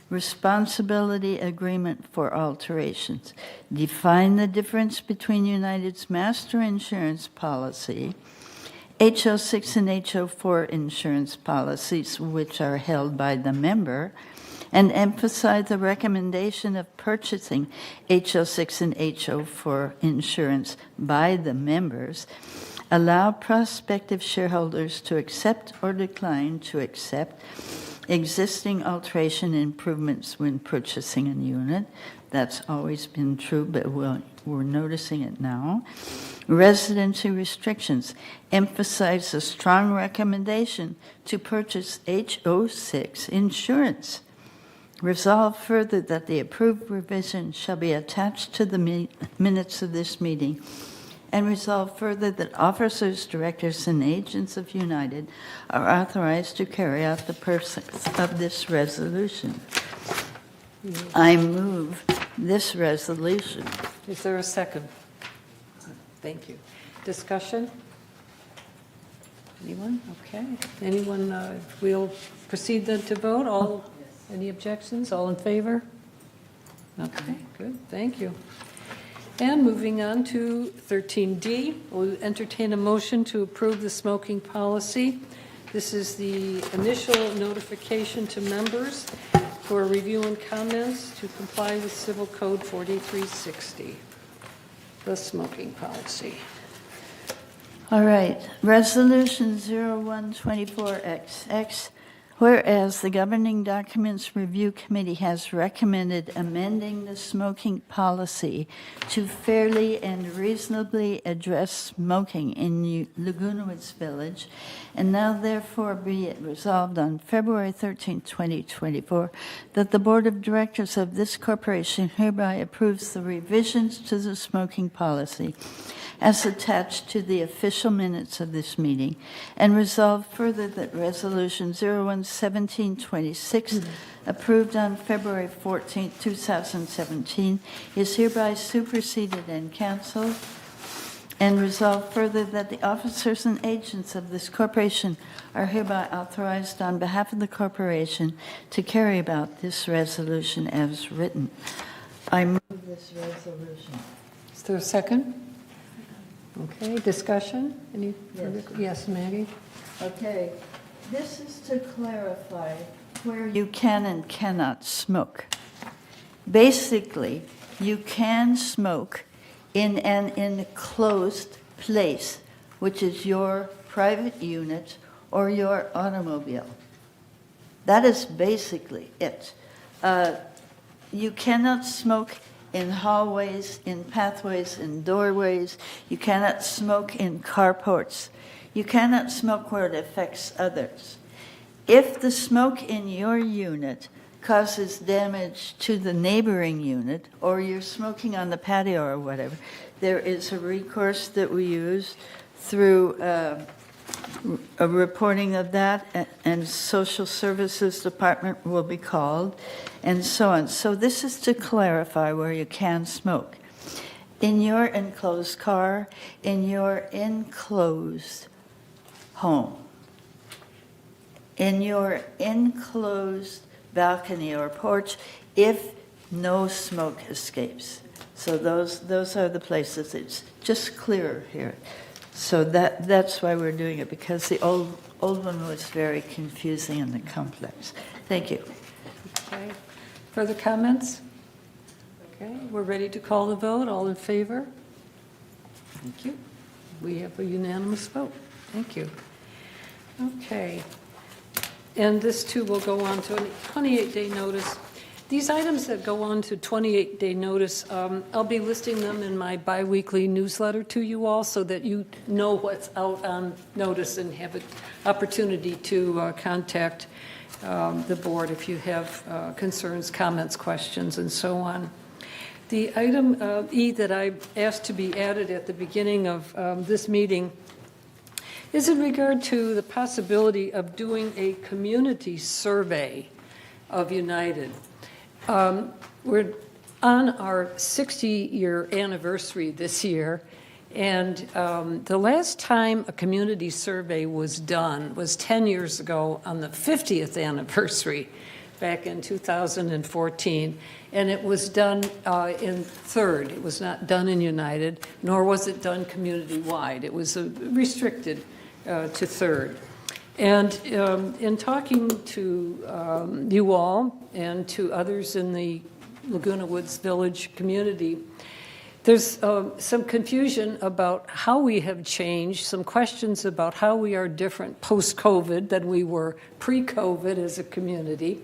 responsibility agreement for alterations, define the difference between United's master insurance policy, HO6 and HO4 insurance policies, which are held by the member, and emphasize the recommendation of purchasing HO6 and HO4 insurance by the members, allow prospective shareholders to accept or decline to accept existing alteration improvements when purchasing a unit. That's always been true, but we're noticing it now. Residency restrictions emphasize a strong recommendation to purchase HO6 insurance. Resolve further that the approved revision shall be attached to the minutes of this meeting, and resolve further that officers, directors, and agents of United are authorized to carry out the purpose of this resolution. I move this resolution. Is there a second? Thank you. Discussion? Anyone? Okay. Anyone, we'll proceed then to vote. All, any objections? All in favor? Okay, good, thank you. And moving on to 13D, we'll entertain a motion to approve the smoking policy. This is the initial notification to members for review and comments to comply with Civil Code 4360, the smoking policy. All right, Resolution 0124XX. Whereas the Governing Documents Review Committee has recommended amending the smoking policy to fairly and reasonably address smoking in Laguna Woods Village, and now therefore be it resolved on February 13, 2024, that the Board of Directors of this corporation hereby approves the revisions to the smoking policy as attached to the official minutes of this meeting, and resolve further that Resolution 011726, approved on February 14, 2017, is hereby superseded and canceled, and resolve further that the officers and agents of this corporation are hereby authorized on behalf of the corporation to carry about this resolution as written. I move this resolution. Is there a second? Okay, discussion? Any further? Yes, Maggie? Okay, this is to clarify where you can and cannot smoke. Basically, you can smoke in an enclosed place, which is your private unit or your automobile. That is basically it. You cannot smoke in hallways, in pathways, in doorways. You cannot smoke in carports. You cannot smoke where it affects others. If the smoke in your unit causes damage to the neighboring unit, or you're smoking on the patio or whatever, there is a recourse that we use through a reporting of that, and Social Services Department will be called, and so on. So this is to clarify where you can smoke. In your enclosed car, in your enclosed home, in your enclosed balcony or porch, if no smoke escapes. So those are the places. It's just clearer here. So that's why we're doing it, because the old one was very confusing and complex. Thank you. Okay. Further comments? Okay, we're ready to call the vote. All in favor? Thank you. We have a unanimous vote. Thank you. Okay. And this too will go on to a 28-day notice. These items that go on to 28-day notice, I'll be listing them in my biweekly newsletter to you all so that you know what's out on notice and have an opportunity to contact the board if you have concerns, comments, questions, and so on. The item E that I asked to be added at the beginning of this meeting is in regard to the possibility of doing a community survey of United. We're on our 60-year anniversary this year, and the last time a community survey was done was 10 years ago on the 50th anniversary, back in 2014, and it was done in Third. It was not done in United, nor was it done community-wide. It was restricted to Third. And in talking to you all and to others in the Laguna Woods Village community, there's some confusion about how we have changed, some questions about how we are different post-COVID than we were pre-COVID as a community,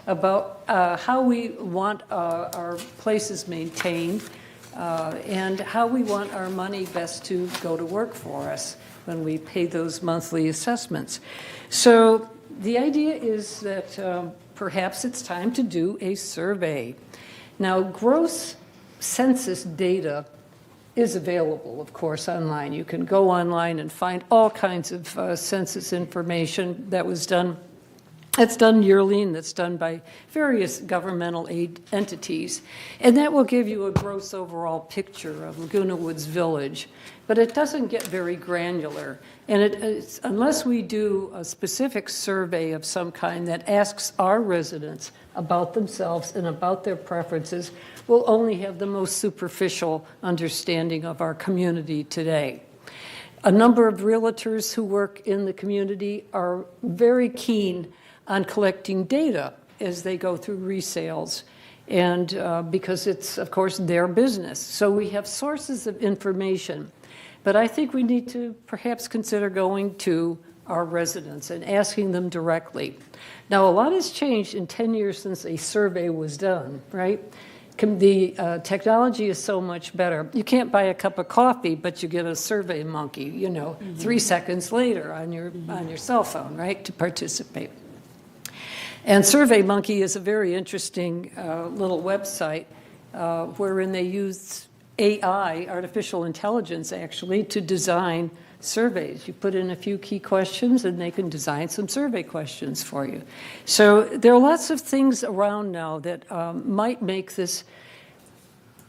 about how we want our places maintained, and how we want our money best to go to work for us when we pay those monthly assessments. So the idea is that perhaps it's time to do a survey. Now, gross census data is available, of course, online. You can go online and find all kinds of census information that was done That's done yearly, and that's done by various governmental aid entities. And that will give you a gross overall picture of Laguna Woods Village, but it doesn't get very granular. And it's, unless we do a specific survey of some kind that asks our residents about themselves and about their preferences, we'll only have the most superficial understanding of our community today. A number of realtors who work in the community are very keen on collecting data as they go through resales, and because it's, of course, their business. So we have sources of information, but I think we need to perhaps consider going to our residents and asking them directly. Now, a lot has changed in 10 years since a survey was done, right? The technology is so much better. You can't buy a cup of coffee, but you get a survey monkey, 3 seconds later on your cell phone, right, to participate. And SurveyMonkey is a very interesting little website wherein they use AI, artificial intelligence actually, to design surveys. You put in a few key questions and they can design some survey questions for you. So there are lots of things around now that might make this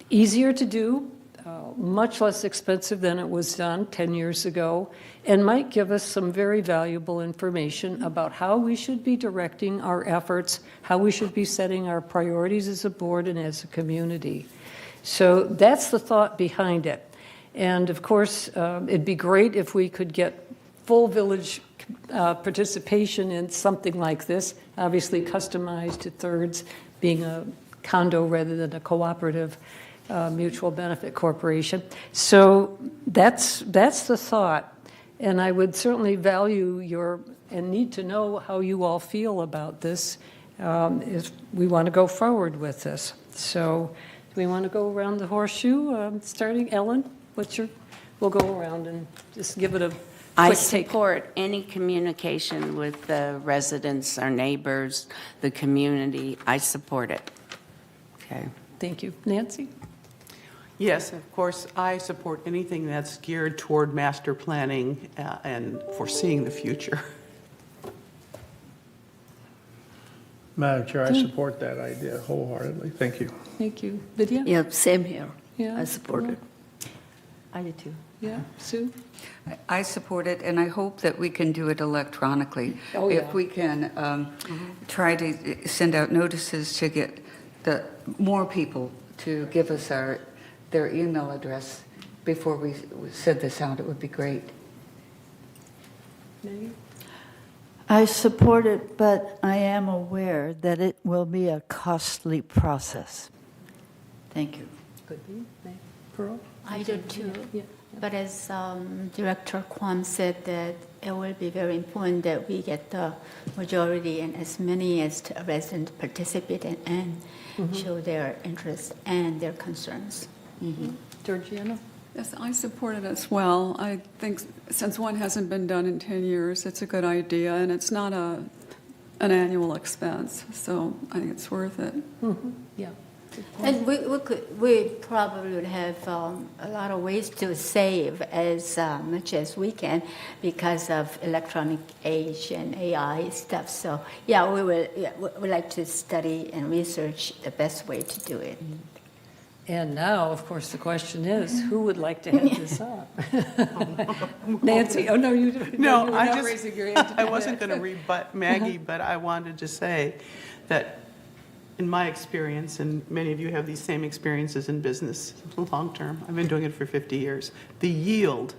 easier to do, much less expensive than it was done 10 years ago, and might give us some very valuable information about how we should be directing our efforts, how we should be setting our priorities as a board and as a community. So that's the thought behind it. And of course, it'd be great if we could get full village participation in something like this, obviously customized to thirds, being a condo rather than a cooperative mutual benefit corporation. So that's the thought. And I would certainly value and need to know how you all feel about this if we want to go forward with this. So do we want to go around the horseshoe, starting Ellen? We'll go around and just give it a quick I take. support any communication with the residents, our neighbors, the community. I support it. Okay. Thank you. Nancy? Yes, of course, I support anything that's geared toward master planning and foreseeing the future. Madam Chair, I support that idea wholeheartedly. Thank you. Thank you. Vidya? Yeah, same here. Yeah. I support it. I do too. Yeah. Sue? I support it, and I hope that we can do it electronically. Oh, yeah. If we can try to send out notices to get more people to give us their email address before we send this out, it would be great. Maggie? I support it, but I am aware that it will be a costly process. Thank you. Could be. Pearl? I do too. Yeah. But as Director Kwam said, that it will be very important that we get the majority and as many as residents participate and show their interest and their concerns. Georgiana? Yes, I support it as well. I think since one hasn't been done in 10 years, it's a good idea, and it's not an annual expense, so I think it's worth it. Yeah. And we probably would have a lot of ways to save as much as we can because of electronic age and AI stuff. So yeah, we like to study and research the best way to do it. And now, of course, the question is, who would like to head this up? Nancy? Oh, no, you were not raising your hand. I wasn't going to rebut Maggie, but I wanted to say that in my experience, and many of you have these same experiences in business long term, I've been doing it for 50 years, the yield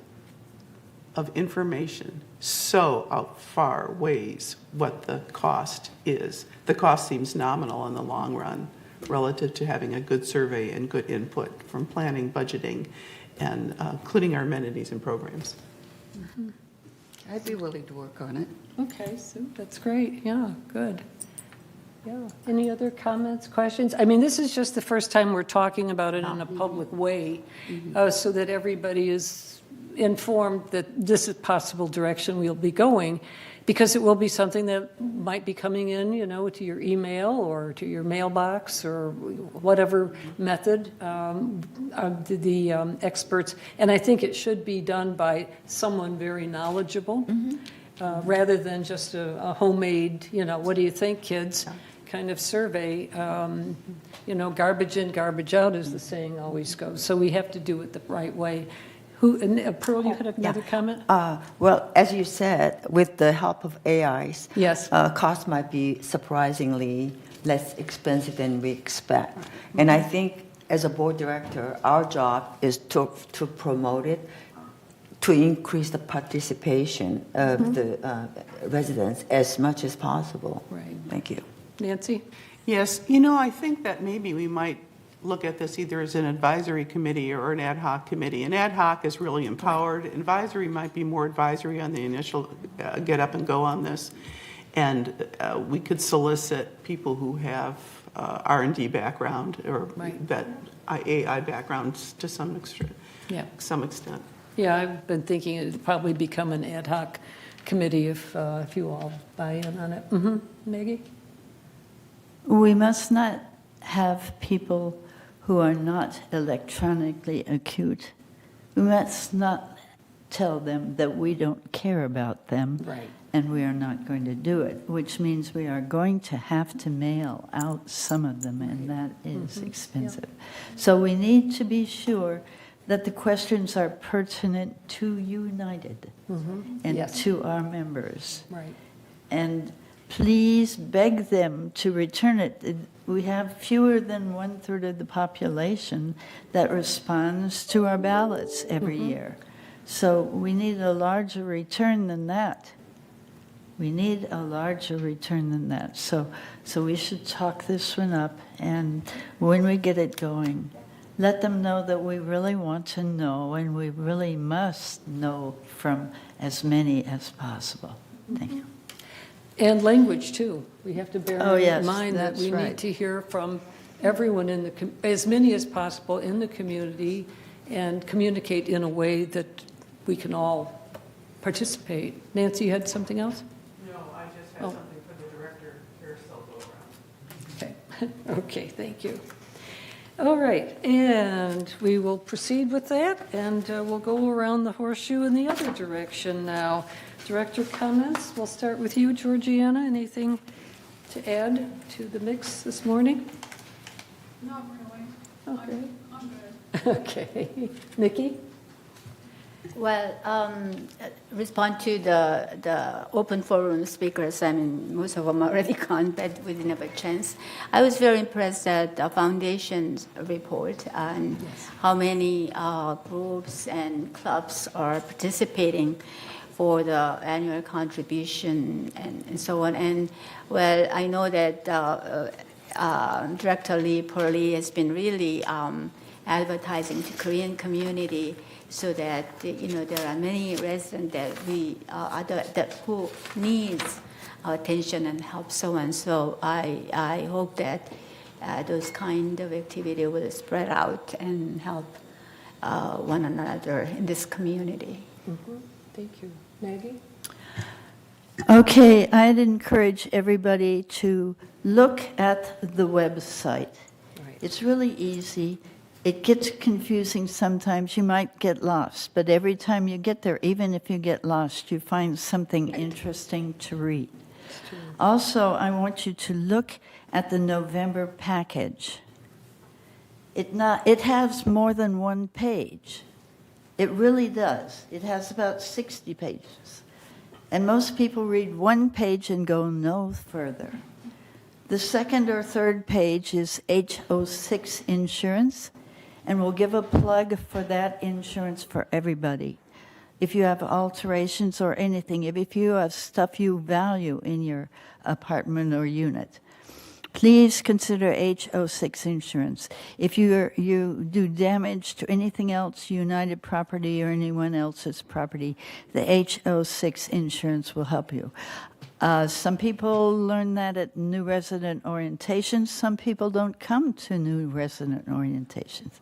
of information so outweighs what the cost is. The cost seems nominal in the long run relative to having a good survey and good input from planning, budgeting, and including our amenities and programs. I'd be willing to work on it. Okay, Sue, that's great. Yeah, good. Yeah. Any other comments, questions? I mean, this is just the first time we're talking about it in a public way, so that everybody is informed that this is possible direction we'll be going, because it will be something that might be coming in, to your email or to your mailbox or whatever method the experts. And I think it should be done by someone very knowledgeable. rather than just a homemade, what do you think, kids, kind of survey. Garbage in, garbage out, as the saying always goes. So we have to do it the right way. Pearl, you had another comment? Well, as you said, with the help of AIs, yes, costs might be surprisingly less expensive than we expect. And I think as a board director, our job is to promote it, to increase the participation of the residents as much as possible. Right. Thank you. Nancy? Yes, I think that maybe we might look at this either as an advisory committee or an ad hoc committee. An ad hoc is really empowered. Advisory might be more advisory on the initial get up and go on this. And we could solicit people who have R&D background or that AI backgrounds to some extent. Yeah. Some extent. Yeah, I've been thinking it'd probably become an ad hoc committee if you all buy in on it. Mm-hmm. Maggie? We must not have people who are not electronically acute. We must not tell them that we don't care about them, right, and we are not going to do it, which means we are going to have to mail out some of them, and that is expensive. So we need to be sure that the questions are pertinent to United and to our members. Right. And please beg them to return it. We have fewer than 1/3 of the population that responds to our ballots every year. So we need a larger return than that. We need a larger return than that. So we should talk this one up, and when we get it going, let them know that we really want to know, and we really must know from as many as possible. Thank you. And language, too. We have to bear yes, in mind that that's we right. need to hear from everyone as many as possible in the community, and communicate in a way that we can all participate. Nancy, you had something else? No, I just had something for the director, Carousel Go-Around. Okay. Okay, thank you. All right, and we will proceed with that, and we'll go around the horseshoe in the other direction now. Director comments, we'll start with you, Georgiana. Anything to add to the mix this morning? Not really. Okay. I'm good. Okay. Nikki? Well, respond to the open forum speakers. I mean, most of them already gone, but we didn't have a chance. I was very impressed at the foundation's report and how many groups and clubs are participating for the annual contribution and so on. And well, I know that Director Lee Perley has been really advertising to Korean community, so that there are many residents that who needs our attention and help, so on. So I hope that those kind of activity will spread out and help one another in this community. Mm-hmm. Thank you. Maggie? Okay, I'd encourage everybody to look at the website. Right. It's really easy. It gets confusing sometimes. You might get lost, but every time you get there, even if you get lost, you find something interesting to read. Also, I want you to look at the November package. It has more than one page. It really does. It has about 60 pages. And most people read one page and go no further. The second or third page is H06 insurance, and we'll give a plug for that insurance for everybody. If you have alterations or anything, if you have stuff you value in your apartment or unit, please consider H06 insurance. If you do damage to anything else, United Property or anyone else's property, the H06 insurance will help you. Some people learn that at new resident orientations. Some people don't come to new resident orientations.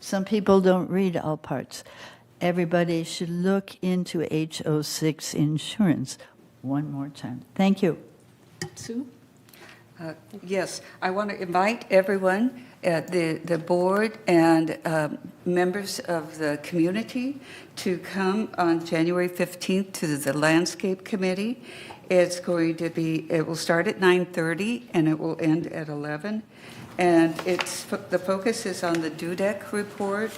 Some people don't read all parts. Everybody should look into H06 insurance one more time. Thank you. Sue? Yes, I want to invite everyone, the board and members of the community to come on January 15th to the Landscape Committee. It will start at 9:30 and it will end at 11. And the focus is on the Dudek report,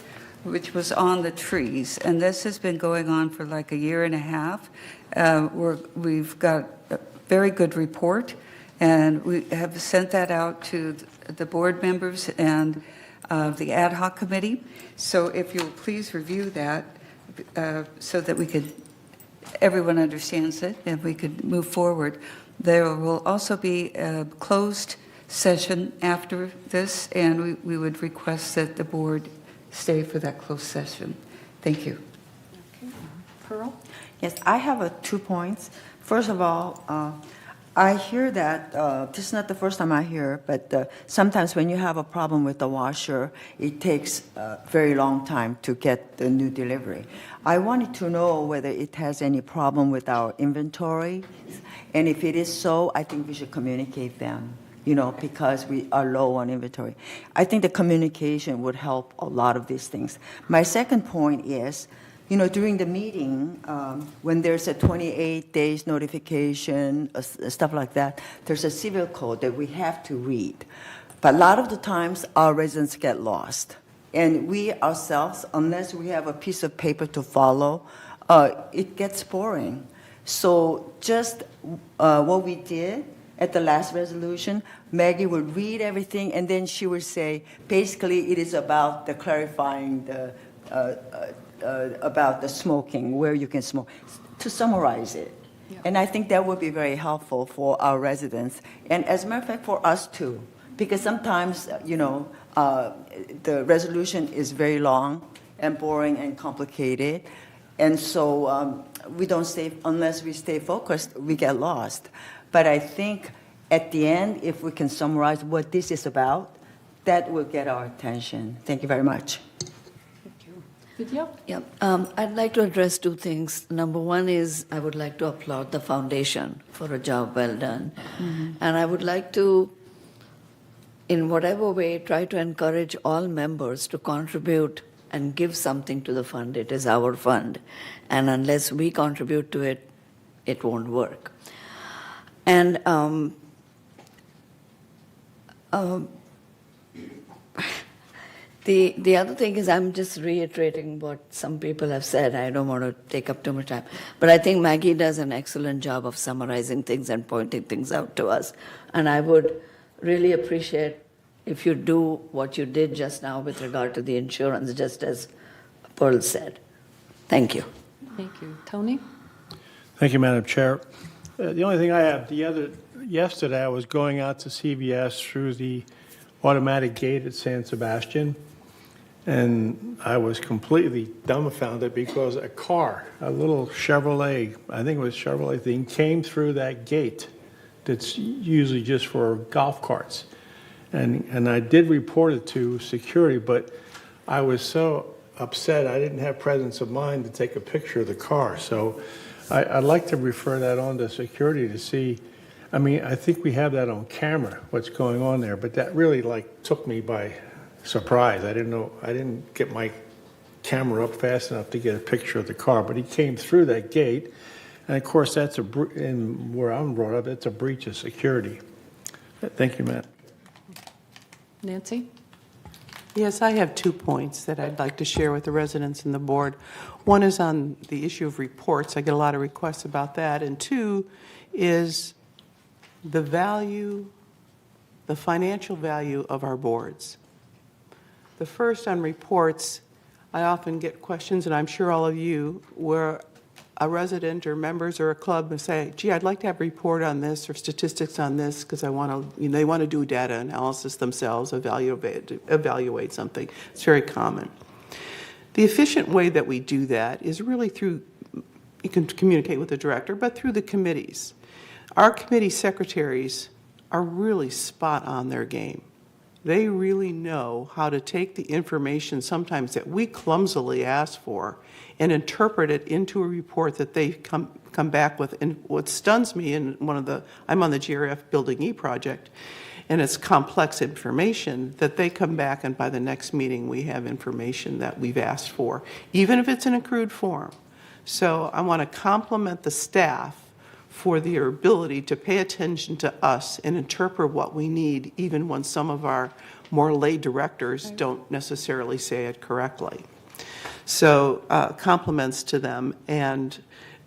which was on the trees. And this has been going on for like a year and a half. We've got a very good report, and we have sent that out to the board members and the ad hoc committee. So if you'll please review that so that everyone understands it and we could move forward. There will also be a closed session after this, and we would request that the board stay for that closed session. Thank you. Pearl? Yes, I have 2 points. First of all, I hear that, this is not the first time I hear, but sometimes when you have a problem with the washer, it takes a very long time to get the new delivery. I wanted to know whether it has any problem with our inventory, and if it is so, I think we should communicate them, because we are low on inventory. I think the communication would help a lot of these things. My second point is, during the meeting, when there's a 28 days notification, stuff like that, there's a civil code that we have to read. But a lot of the times, our residents get lost. And we ourselves, unless we have a piece of paper to follow, it gets boring. So just what we did at the last resolution, Maggie would read everything, and then she would say, basically, it is about the clarifying about the smoking, where you can smoke, to summarize it. Yeah. And I think that would be very helpful for our residents, and as a matter of fact, for us too, because sometimes, the resolution is very long and boring and complicated, and so we don't stay, unless we stay focused, we get lost. But I think at the end, if we can summarize what this is about, that will get our attention. Thank you very much. Vidya? Yeah, I'd like to address 2 things. Number one is I would like to applaud the foundation for a job well done. Mm-hmm. And I would like to, in whatever way, try to encourage all members to contribute and give something to the fund. It is our fund. And unless we contribute to it, it won't work. And the other thing is, I'm just reiterating what some people have said. I don't want to take up too much time. But I think Maggie does an excellent job of summarizing things and pointing things out to us. And I would really appreciate if you do what you did just now with regard to the insurance, just as Pearl said. Thank you. Thank you. Tony? Thank you, Madam Chair. The only thing I have, yesterday I was going out to CVS through the automatic gate at San Sebastian, and I was completely dumbfounded because a car, a little Chevrolet, I think it was Chevrolet thing, came through that gate that's usually just for golf carts. And I did report it to security, but I was so upset I didn't have presence of mind to take a picture of the car. So I'd like to refer that on to security to see. I mean, I think we have that on camera, what's going on there, but that really took me by surprise. I didn't get my camera up fast enough to get a picture of the car, but he came through that gate, and of course that's in where I'm brought up, it's a breach of security. Thank you, Matt. Nancy? Yes, I have 2 points that I'd like to share with the residents and the board. One is on the issue of reports. I get a lot of requests about that. And 2 is the value, the financial value of our boards. The first on reports, I often get questions, and I'm sure all of you, where a resident or members or a club will say, gee, I'd like to have a report on this or statistics on this because they want to do data analysis themselves, evaluate something. It's very common. The efficient way that we do that is really through, you can communicate with the director, but through the committees. Our committee secretaries are really spot on their game. They really know how to take the information sometimes that we clumsily ask for and interpret it into a report that they come back with. And what stuns me in I'm on the GRF Building E project, and it's complex information, that they come back and by the next meeting we have information that we've asked for, even if it's in a crude form. So I want to compliment the staff for their ability to pay attention to us and interpret what we need, even when some of our more lay directors don't necessarily say it correctly. So compliments to them. And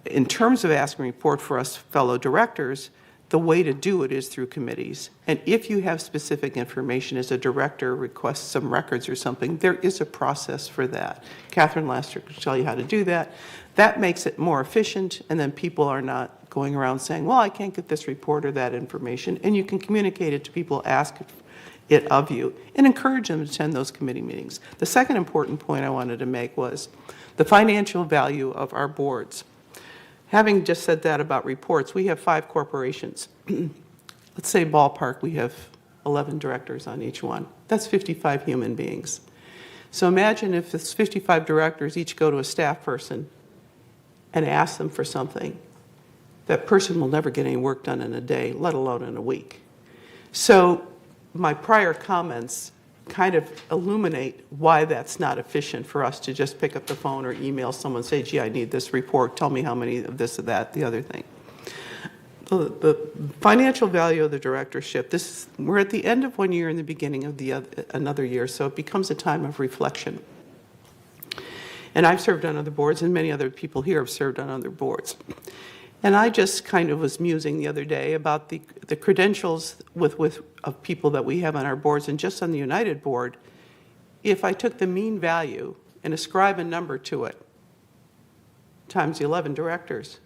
in terms of asking report for us fellow directors, the way to do it is through committees. And if you have specific information as a director requests some records or something, there is a process for that. Catherine Laster can tell you how to do that. That makes it more efficient, and then people are not going around saying, well, I can't get this report or that information, and you can communicate it to people, ask it of you, and encourage them to attend those committee meetings. The second important point I wanted to make was the financial value of our boards. Having just said that about reports, we have 5 corporations. Let's say ballpark, we have 11 directors on each one. That's 55 human beings. So imagine if this 55 directors each go to a staff person and ask them for something. That person will never get any work done in a day, let alone in a week. So my prior comments kind of illuminate why that's not efficient for us to just pick up the phone or email someone and say, gee, I need this report, tell me how many of this or that, the other thing. The financial value of the directorship, we're at the end of one year and the beginning of another year, so it becomes a time of reflection. And I've served on other boards, and many other people here have served on other boards. And I just kind of was musing the other day about the credentials of people that we have on our boards, and just on the United board, if I took the mean value and ascribe a number to it, times the 11 directors,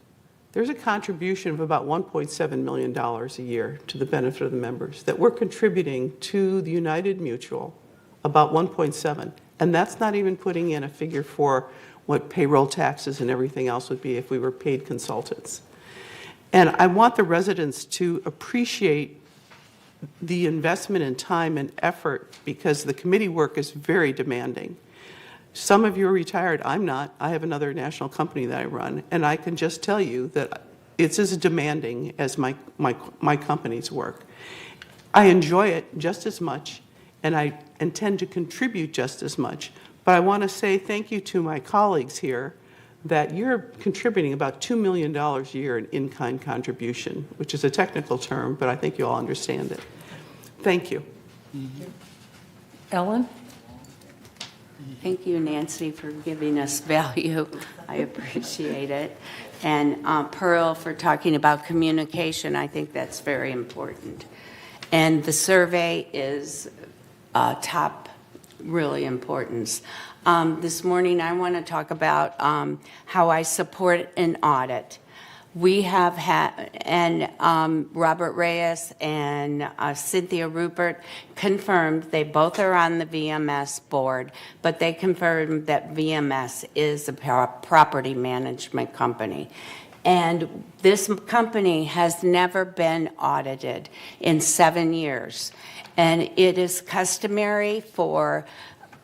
there's a contribution of about $1.7 million a year to the benefit of the members that we're contributing to the United Mutual, about 1.7. And that's not even putting in a figure for what payroll taxes and everything else would be if we were paid consultants. And I want the residents to appreciate the investment in time and effort, because the committee work is very demanding. Some of you are retired, I'm not. I have another national company that I run, and I can just tell you that it's as demanding as my company's work. I enjoy it just as much, and I intend to contribute just as much. But I want to say thank you to my colleagues here that you're contributing about $2 million a year in in-kind contribution, which is a technical term, but I think you all understand it. Thank you. Ellen? Thank you, Nancy, for giving us value. I appreciate it. And Pearl for talking about communication. I think that's very important. And the survey is top really importance. This morning I want to talk about how I support an audit. We have had, and Robert Reyes and Cynthia Rupert confirmed, they both are on the VMS board, but they confirmed that VMS is a property management company. And this company has never been audited in 7 years. And it is customary for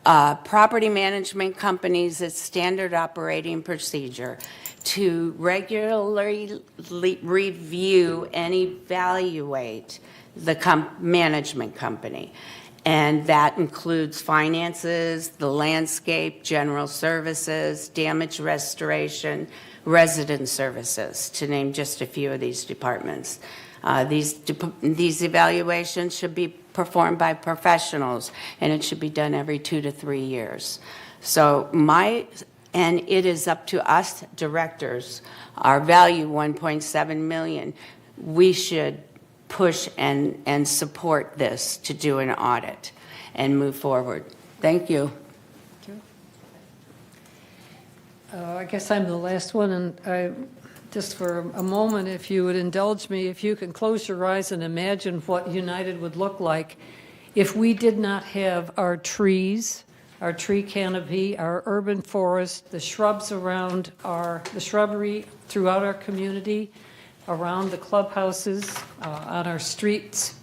property management companies, it's standard operating procedure to regularly review and evaluate the management company. And that includes finances, the landscape, general services, damage restoration, resident services, to name just a few of these departments. These evaluations should be performed by professionals, and it should be done every 2 to 3 years. So and it is up to us directors, our value $1.7 million. We should push and support this to do an audit and move forward. Thank you. I guess I'm the last one, and just for a moment, if you would indulge me, if you can close your eyes and imagine what United would look like if we did not have our trees, our tree canopy, our urban forest, the shrubs around the shrubbery throughout our community, around the clubhouses, on our streets,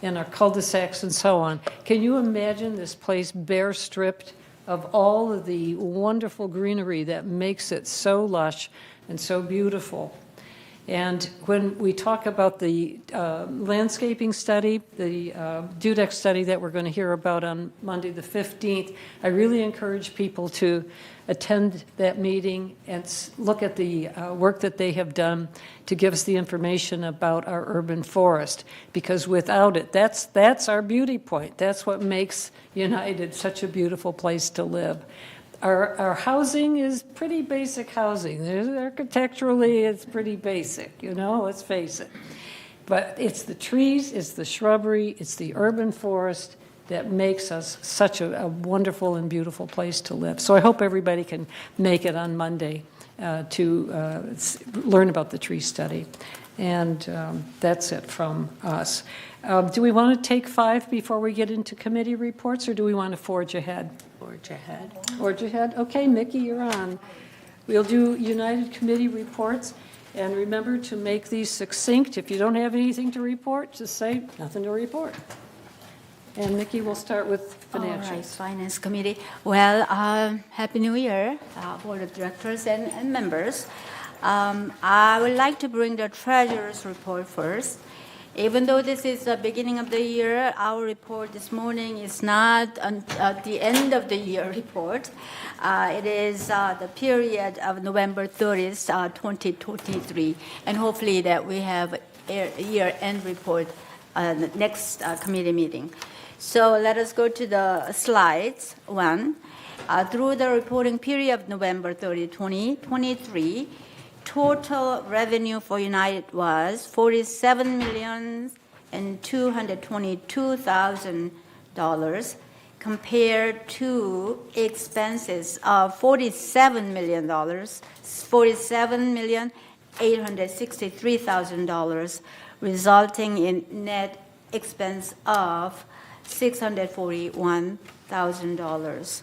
in our cul-de-sacs and so on. Can you imagine this place bare stripped of all of the wonderful greenery that makes it so lush and so beautiful? And when we talk about the landscaping study, the Dudek study that we're going to hear about on Monday the 15th, I really encourage people to attend that meeting and look at the work that they have done to give us the information about our urban forest. Because without it, that's our beauty point. That's what makes United such a beautiful place to live. Our housing is pretty basic housing. Architecturally, it's pretty basic, let's face it. But it's the trees, it's the shrubbery, it's the urban forest that makes us such a wonderful and beautiful place to live. So I hope everybody can make it on Monday to learn about the tree study. And that's it from us. Do we want to take 5 before we get into committee reports, or do we want to forge ahead? Forge ahead. Forge ahead? Okay, Mickey, you're on. We'll do United Committee reports. And remember to make these succinct. If you don't have anything to report, just say nothing to report. And Mickey, we'll start with financials. All right, Finance Committee. Well, Happy New Year, Board of Directors and members. I would like to bring the Treasurer's report first. Even though this is the beginning of the year, our report this morning is not the end of the year report. It is the period of November 30th, 2023. And hopefully that we have a year-end report the next committee meeting. So let us go to the slides. 1. Through the reporting period of November 30, 2023, total revenue for United was $47,222,000 compared to expenses of $47,863,000, resulting in net expense of $641,000.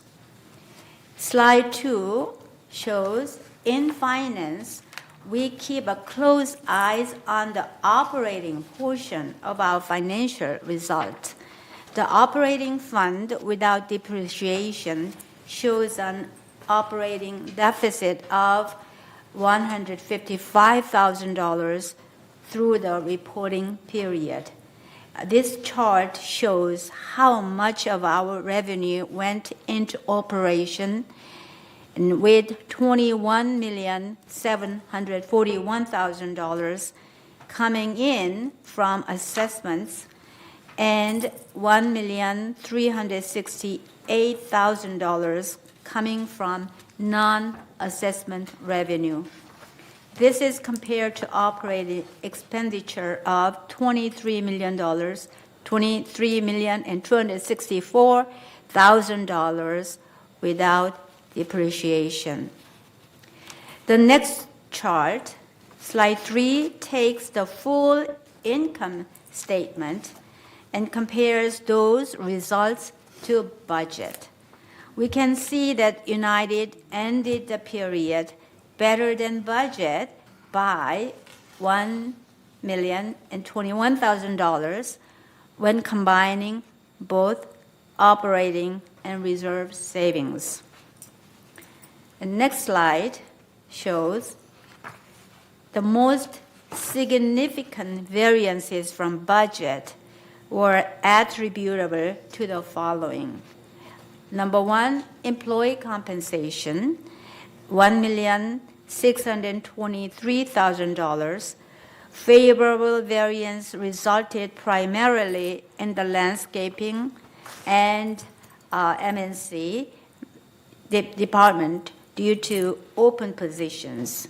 Slide 2 shows in finance, we keep a close eye on the operating portion of our financial result. The operating fund without depreciation shows an operating deficit of $155,000 through the reporting period. This chart shows how much of our revenue went into operation, and with $21,741,000 coming in from assessments and $1,368,000 coming from non-assessment revenue. This is compared to operating expenditure of $23,264,000 without depreciation. The next chart, slide 3, takes the full income statement and compares those results to budget. We can see that United ended the period better than budget by $1,021,000 when combining both operating and reserve savings. The next slide shows the most significant variances from budget were attributable to the following. Number 1, employee compensation, $1,623,000. Favorable variance resulted primarily in the landscaping and M&C department due to open positions.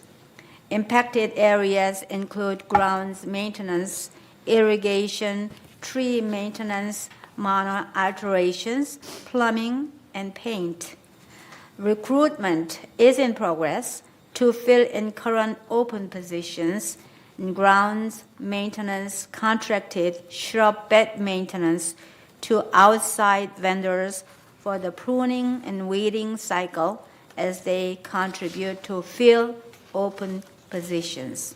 Impacted areas include grounds maintenance, irrigation, tree maintenance, minor alterations, plumbing, and paint. Recruitment is in progress to fill in current open positions in grounds maintenance, contracted shrub bed maintenance to outside vendors for the pruning and weeding cycle as they contribute to fill open positions.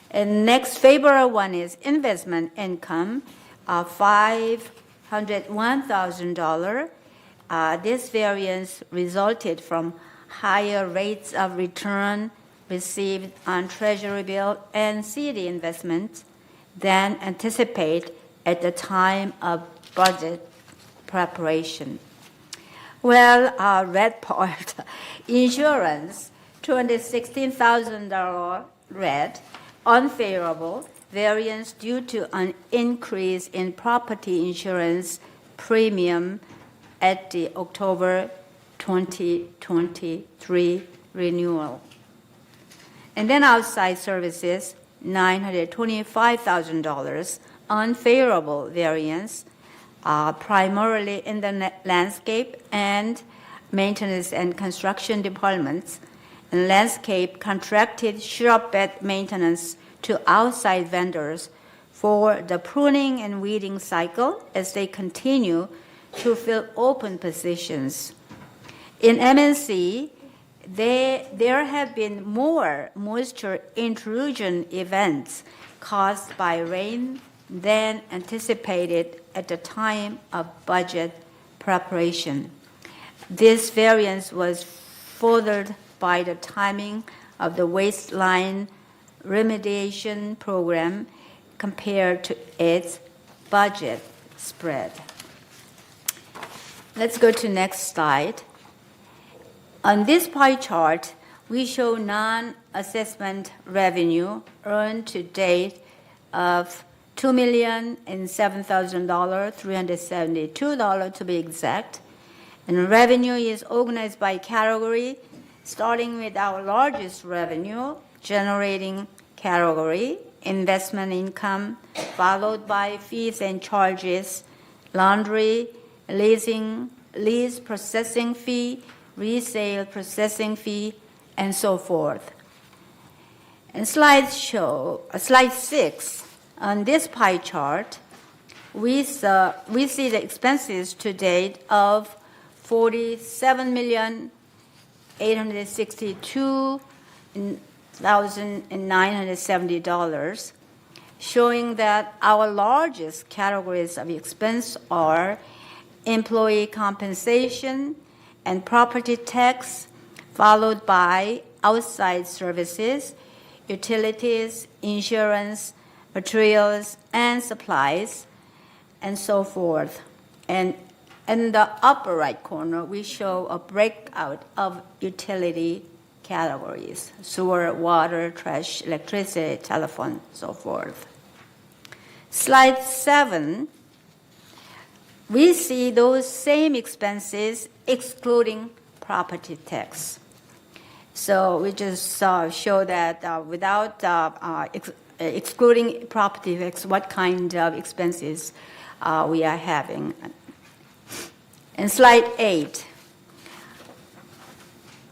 And next favorable one is investment income of $501,000. This variance resulted from higher rates of return received on Treasury bill and CD investments than anticipated at the time of budget preparation. Well, red part, insurance, $216,000 red, unfavorable variance due to an increase in property insurance premium at the October 2023 renewal. And then outside services, $925,000, unfavorable variance, primarily in the landscape and maintenance and construction departments. And landscape contracted shrub bed maintenance to outside vendors for the pruning and weeding cycle as they continue to fill open positions. In MNC, there have been more moisture intrusion events caused by rain than anticipated at the time of budget preparation. This variance was furthered by the timing of the waistline remediation program compared to its budget spread. Let's go to next slide. On this pie chart, we show non-assessment revenue earned to date of $2,007,372 to be exact. And revenue is organized by category, starting with our largest revenue generating category, investment income, followed by fees and charges, laundry, leasing, lease processing fee, resale processing fee, and so forth. And slide 6, on this pie chart, we see the expenses to date of $47,862,970, showing that our largest categories of expense are employee compensation and property tax, followed by outside services, utilities, insurance, materials and supplies, and so forth. And in the upper right corner, we show a breakout of utility categories: sewer, water, trash, electricity, telephone, so forth. Slide 7, we see those same expenses excluding property tax. So we just show that without excluding property tax, what kind of expenses we are having. In slide 8,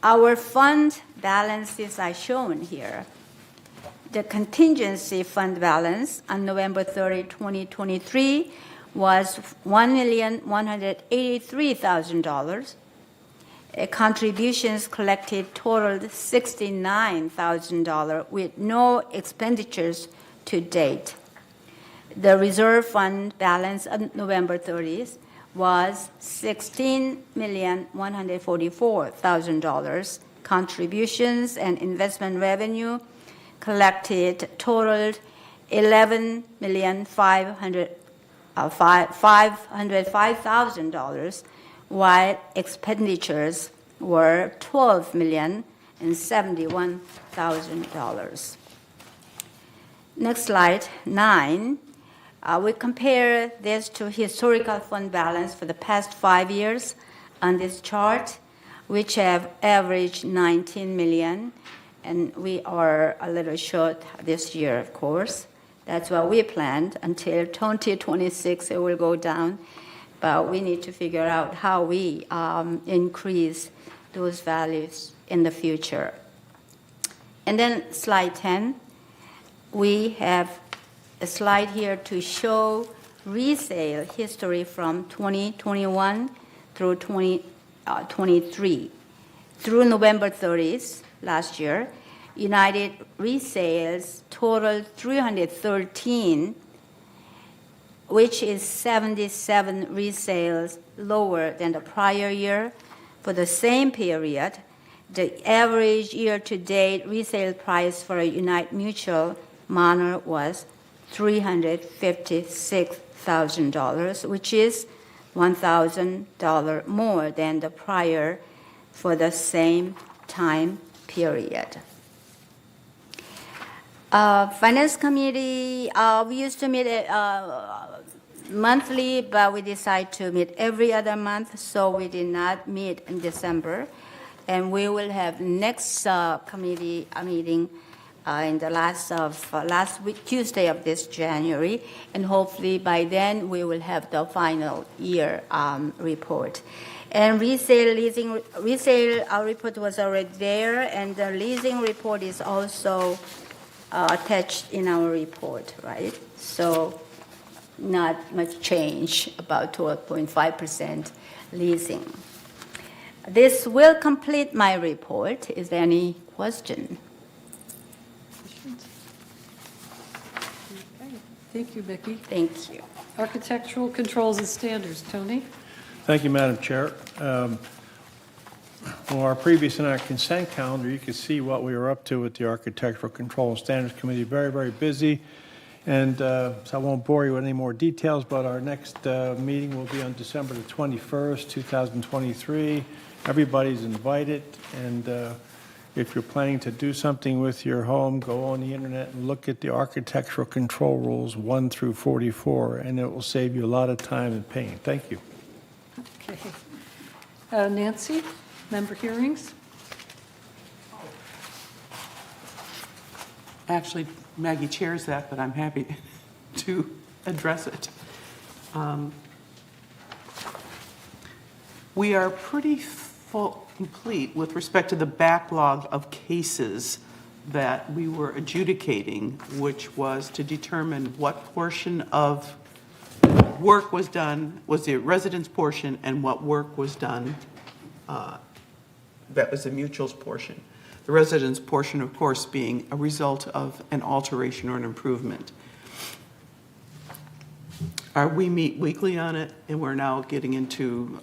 our fund balances are shown here. The contingency fund balance on November 30, 2023 was $1,183,000. Contributions collected totaled $69,000 with no expenditures to date. The reserve fund balance on November 30th was $16,144,000. Contributions and investment revenue collected totaled $11,505,000, while expenditures were $12,071,000. Next slide, 9. We compare this to historical fund balance for the past 5 years on this chart, which have averaged $19 million, and we are a little short this year, of course. That's what we planned. Until 2026, it will go down, but we need to figure out how we increase those values in the future. And then slide 10, we have a slide here to show resale history from 2021 through 2023. Through November 30th last year, United resales totaled 313, which is 77 resales lower than the prior year. For the same period, the average year-to-date resale price for a United Mutual Manor was $356,000, which is $1,000 more than the prior for the same time period. Finance Committee, we used to meet monthly, but we decided to meet every other month, so we did not meet in December. And we will have next committee meeting in the last week, Tuesday of this January, and hopefully by then we will have the final year report. And resale report was already there, and the leasing report is also attached in our report, right? So not much change, about 12.5% leasing. This will complete my report. Is there any question? Okay. Thank you, Vicki. Thank you. Architectural controls and standards, Tony? Thank you, Madam Chair. On our previous and our consent calendar, you can see what we were up to with the Architectural Control and Standards Committee. Very, very busy. And so I won't bore you with any more details, but our next meeting will be on December the 21st, 2023. Everybody's invited. And if you're planning to do something with your home, go on the internet and look at the Architectural Control Rules 1 through 44, and it will save you a lot of time and pain. Thank you. Okay. Nancy, member hearings? Actually, Maggie chairs that, but I'm happy to address it. We are pretty complete with respect to the backlog of cases that we were adjudicating, which was to determine what portion of work was done, was the residence portion, and what work was done that was the mutual's portion. The residence portion, of course, being a result of an alteration or an improvement. We meet weekly on it, and we're now getting into,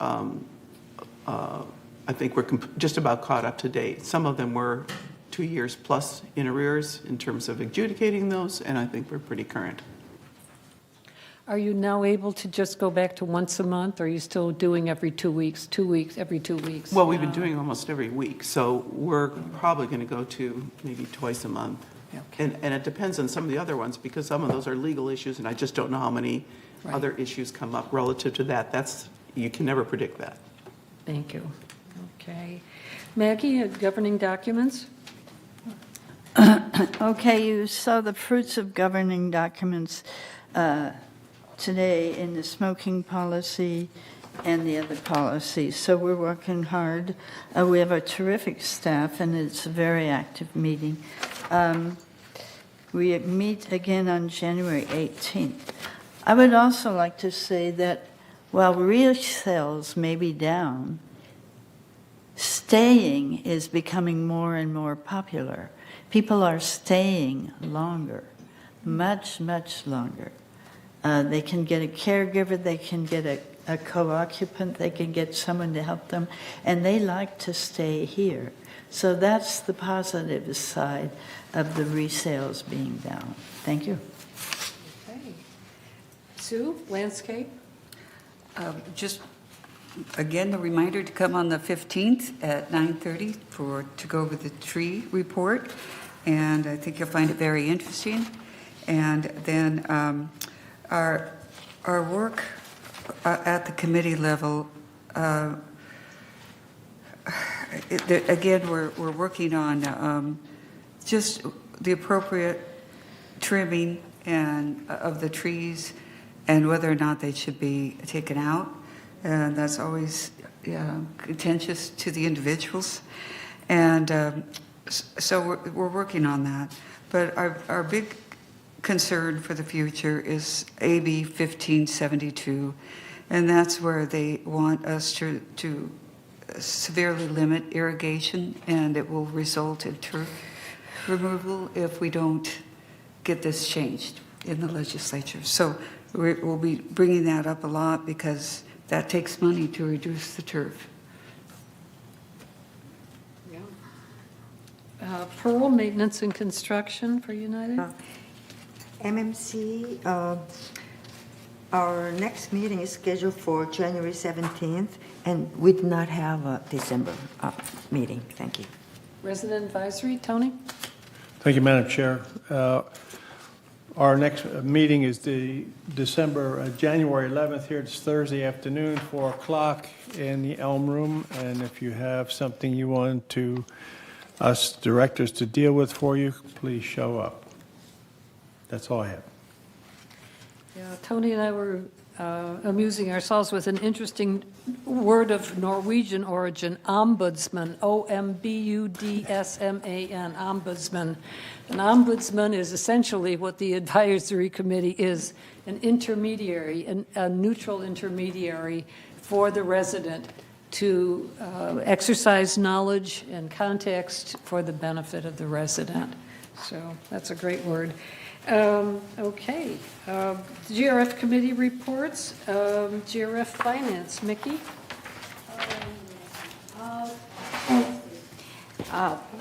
I think we're just about caught up to date. Some of them were 2 years plus in arrears in terms of adjudicating those, and I think we're pretty current. Are you now able to just go back to once a month, or are you still doing every 2 weeks, 2 weeks, every 2 weeks? Well, we've been doing almost every week, so we're probably going to go to maybe twice a month. Okay. And it depends on some of the other ones, because some of those are legal issues, and I just don't know how many other issues come up relative to that. You can never predict that. Thank you. Okay. Maggie, governing documents? Okay, you saw the fruits of governing documents today in the smoking policy and the other policies. So we're working hard. We have a terrific staff, and it's a very active meeting. We meet again on January 18th. I would also like to say that while real sales may be down, staying is becoming more and more popular. People are staying longer, much, much longer. They can get a caregiver, they can get a co-occupant, they can get someone to help them, and they like to stay here. So that's the positive side of the resales being down. Thank you. Okay. Sue, landscape? Just, again, a reminder to come on the 15th at 9:30 to go over the tree report, and I think you'll find it very interesting. And then our work at the committee level, again, we're working on just the appropriate trimming of the trees and whether or not they should be taken out. And that's always contentious to the individuals. And so we're working on that. But our big concern for the future is AB 1572, and that's where they want us to severely limit irrigation, and it will result in turf removal if we don't get this changed in the legislature. So we'll be bringing that up a lot because that takes money to reduce the turf. Pearl, Maintenance and Construction for United. MMC, our next meeting is scheduled for January 17th, and we do not have a December meeting. Thank you. Resident Advisory, Tony? Thank you, Madam Chair. Our next meeting is the January 11th here. It's Thursday afternoon, 4 o'clock in the Elm Room. And if you have something you want us directors to deal with for you, please show up. That's all I have. Yeah, Tony and I were amusing ourselves with an interesting word of Norwegian origin, ombudsman, O-M-B-U-D-S-M-A-N, ombudsman. An ombudsman is essentially what the advisory committee is, an intermediary, a neutral intermediary for the resident to exercise knowledge and context for the benefit of the resident. So that's a great word. Okay, GRF committee reports, GRF Finance, Mickey?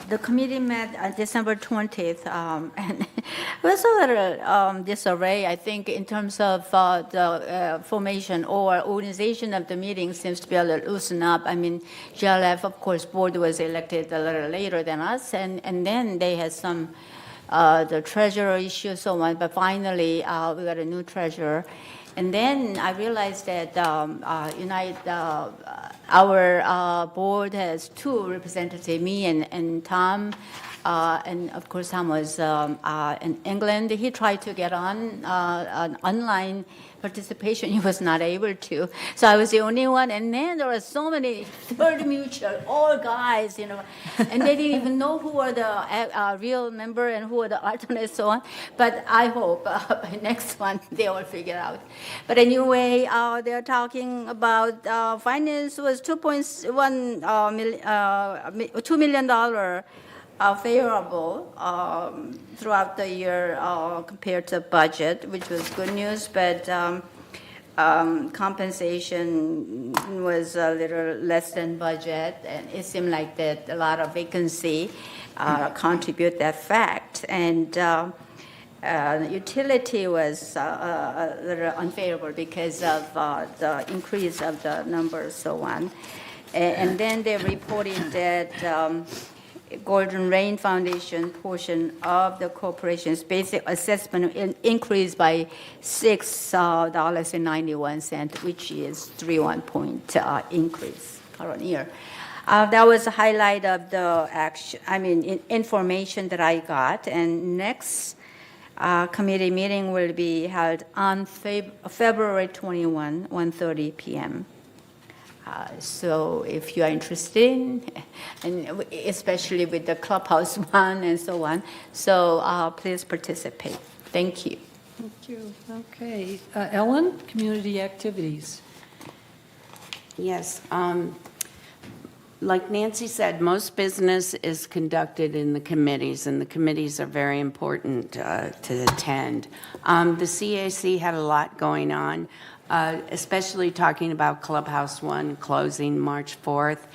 The committee met on December 20th, and it was a little disarray, I think, in terms of the formation or organization of the meeting seems to be a little loosened up. I mean, GLF, of course, board was elected a little later than us, and then they had some the treasurer issue, so on, but finally we got a new treasurer. And then I realized that our board has two representatives, me and Tom. And of course, Tom was in England. He tried to get on an online participation. He was not able to. So I was the only one. And then there were so many third mutual, all guys, and they didn't even know who were the real member and who were the alternates, so on. But I hope by next one they will figure out. But anyway, they're talking about finance was $2 million favorable throughout the year compared to budget, which was good news, but compensation was a little less than budget, and it seemed like that a lot of vacancy contribute that fact. And utility was a little unfavorable because of the increase of the numbers, so on. And then they reported that Golden Rain Foundation portion of the corporation's basic assessment increased by $6.91, which is 3.1 point increase current year. That was a highlight of the information that I got. And next committee meeting will be held on February 21, 1:30 p.m. So if you are interested, and especially with the clubhouse one and so on, so please participate. Thank you. Thank you. Okay. Ellen, community activities. Yes. Like Nancy said, most business is conducted in the committees, and the committees are very important to attend. The CAC had a lot going on. Especially talking about Clubhouse 1 closing March 4th,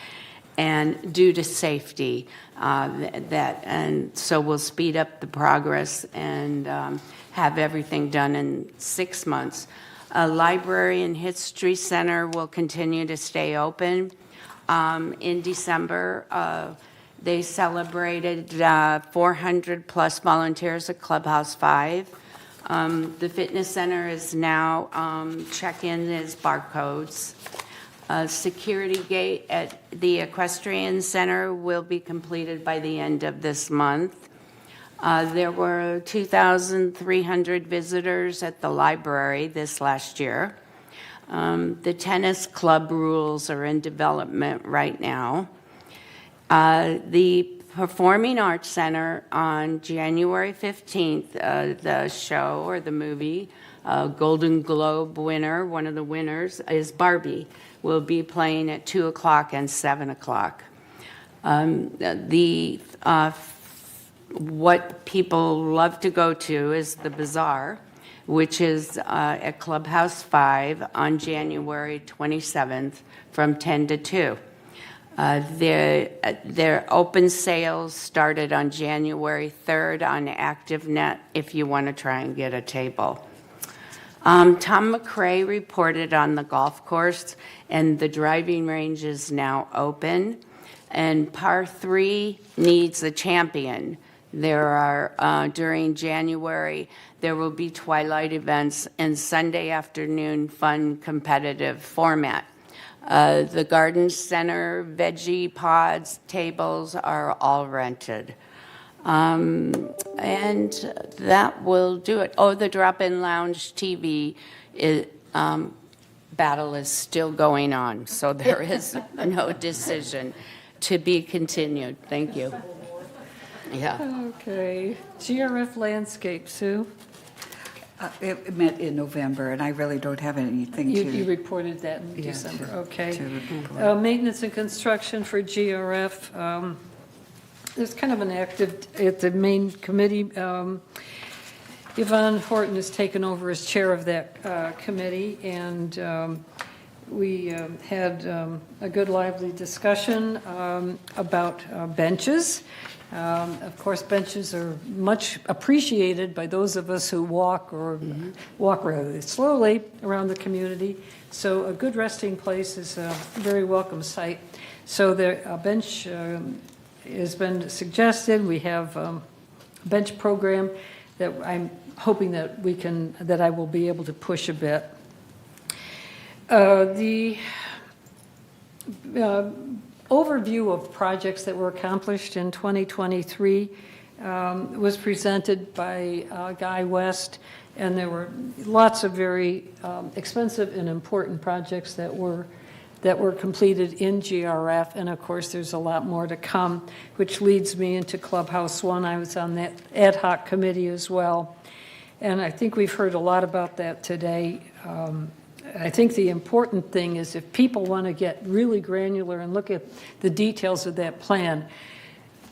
and due to safety, and so we'll speed up the progress and have everything done in 6 months. Library and History Center will continue to stay open. In December, they celebrated 400 plus volunteers at Clubhouse 5. The fitness center is now check-in as barcodes. Security gate at the Equestrian Center will be completed by the end of this month. There were 2,300 visitors at the library this last year. The tennis club rules are in development right now. The Performing Arts Center on January 15th, the show or the movie, Golden Globe winner, one of the winners is Barbie, will be playing at 2 o'clock and 7 o'clock. What people love to go to is the Bazaar, which is at Clubhouse 5 on January 27th from 10 to 2. Their open sales started on January 3rd on ActiveNet if you want to try and get a table. Tom McRae reported on the golf course, and the driving range is now open. And Par 3 needs a champion. There are, during January, there will be twilight events and Sunday afternoon fun competitive format. The garden center, veggie pods, tables are all rented. And that will do it. Oh, the drop-in lounge TV battle is still going on, so there is no decision to be continued. Thank you. Yeah. Okay. GRF landscape, Sue? It met in November, and I really don't have anything to... You reported that in Yeah, December, to okay. report. Maintenance and construction for GRF. There's kind of an active, at the main committee, Yvonne Horton has taken over as chair of that committee, and we had a good lively discussion about benches. Of course, benches are much appreciated by those of us who walk or walk rather slowly around the community. So a good resting place is a very welcome sight. So the bench has been suggested. We have a bench program that I'm hoping that that I will be able to push a bit. The overview of projects that were accomplished in 2023 was presented by Guy West, and there were lots of very expensive and important projects that were completed in GRF, and of course there's a lot more to come, which leads me into Clubhouse One. I was on that ad hoc committee as well, and I think we've heard a lot about that today. I think the important thing is if people want to get really granular and look at the details of that plan,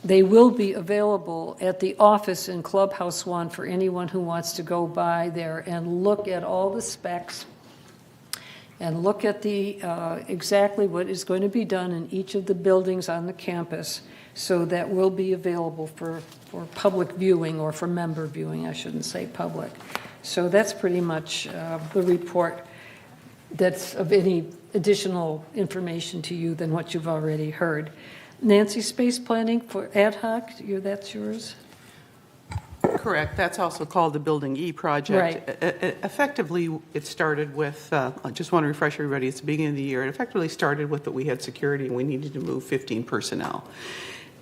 they will be available at the office in Clubhouse One for anyone who wants to go by there and look at all the specs and look at the exactly what is going to be done in each of the buildings on the campus. So that will be available for public viewing, or for member viewing, I shouldn't say public. So that's pretty much the report that's of any additional information to you than what you've already heard. Nancy, space planning for ad hoc, that's yours? Correct. That's also called the Building E project. Right. Effectively, it started with, I just want to refresh everybody, it's the beginning of the year. It effectively started with that we had security and we needed to move 15 personnel.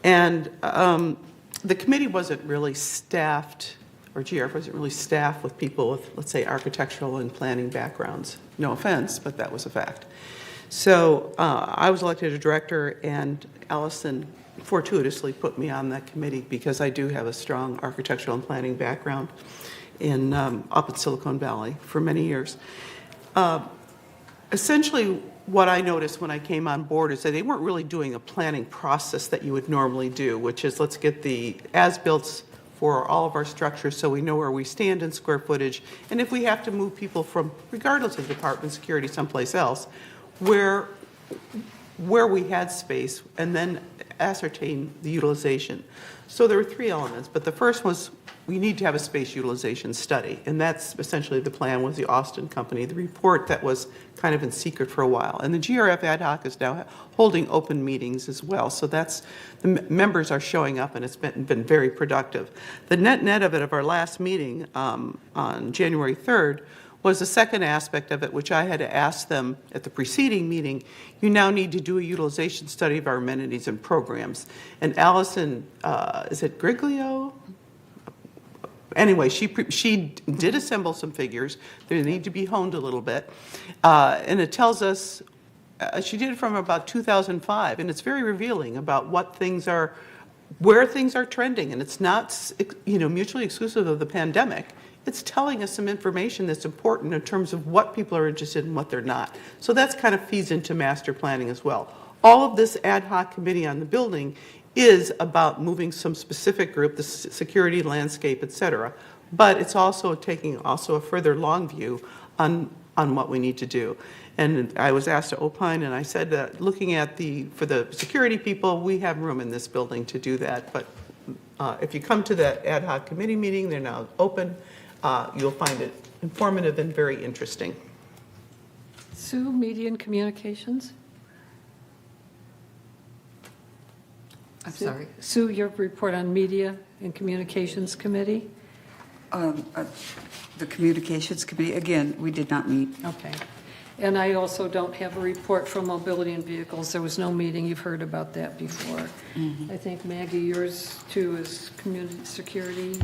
And the committee wasn't really staffed, or GRF wasn't really staffed with people with, let's say, architectural and planning backgrounds. No offense, but that was a fact. So I was elected a director, and Allison fortuitously put me on that committee because I do have a strong architectural and planning background in up in Silicon Valley for many years. Essentially, what I noticed when I came on board is that they weren't really doing a planning process that you would normally do, which is let's get the as-built for all of our structures so we know where we stand in square footage, and if we have to move people from, regardless of department security, someplace else, where we had space, and then ascertain the utilization. So there were three elements, but the first was we need to have a space utilization study, and that's essentially the plan with the Austin company, the report that was kind of in secret for a while. And the GRF ad hoc is now holding open meetings as well, so that's, the members are showing up, and it's been very productive. The net of it, of our last meeting on January 3rd, was the second aspect of it, which I had to ask them at the preceding meeting. You now need to do a utilization study of our amenities and programs. And Allison, is it Griglio? Anyway, she did assemble some figures. They need to be honed a little bit. And it tells us, she did it from about 2005, and it's very revealing about what things are, where things are trending. And it's not, mutually exclusive of the pandemic. It's telling us some information that's important in terms of what people are interested in and what they're not. So that's kind of feeds into master planning as well. All of this ad hoc committee on the building is about moving some specific group, the security, landscape, et cetera. But it's also taking a further long view on on what we need to do. And I was asked to opine, and I said that looking at for the security people, we have room in this building to do that. But if you come to the ad hoc committee meeting, they're now open, you'll find it informative and very interesting. Sue, Media and Communications? I'm sorry. Sue, your report on Media and Communications Committee? The Communications Committee, again, we did not meet. Okay. And I also don't have a report from Mobility and Vehicles. There was no meeting. You've heard about that before. I think, Maggie, yours too is Community Security.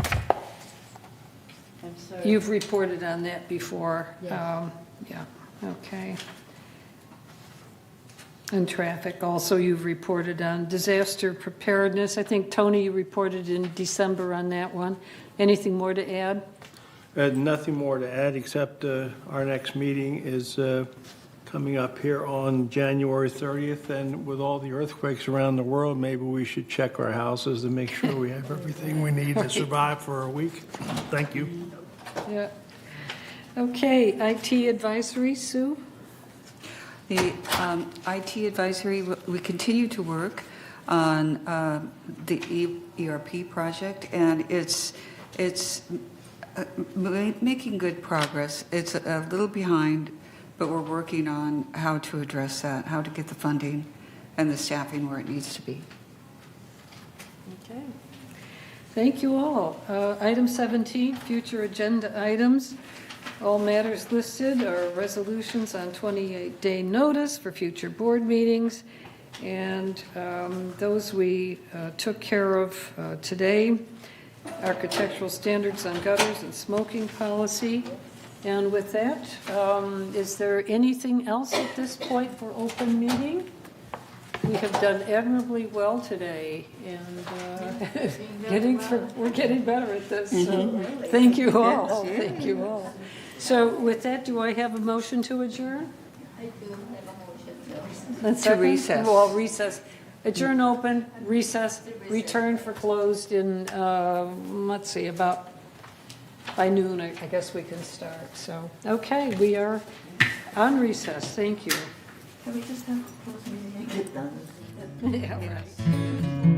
I'm sorry. You've reported on that before. Yes. Yeah, okay. And traffic also, you've reported on disaster preparedness. I think, Tony, you reported in December on that one. Anything more to add? Nothing more to add, except our next meeting is coming up here on January 30th, and with all the earthquakes around the world, maybe we should check our houses to make sure we have everything we need to survive for a week. Thank you. Yeah. Okay, IT advisory, Sue? The IT advisory, we continue to work on the ERP project, and it's making good progress. It's a little behind, but we're working on how to address that, how to get the funding and the staffing where it needs to be. Okay. Thank you all. Item 17, future agenda items. All matters listed are resolutions on 28-day notice for future board meetings, and those we took care of today. Architectural standards on gutters and smoking policy. And with that, is there anything else at this point for open meeting? We have done admirably well today, and we're getting better at this. So thank you all. Yes, Thank you all. So with that, do I have a motion to adjourn? I do have a motion. Let's To recess. Well, recess. Adjourn open, recess, return for closed in, let's see, about by noon, I guess we can start. So, okay, we are on recess. Thank you. Can we just have a closed meeting? Yeah, right.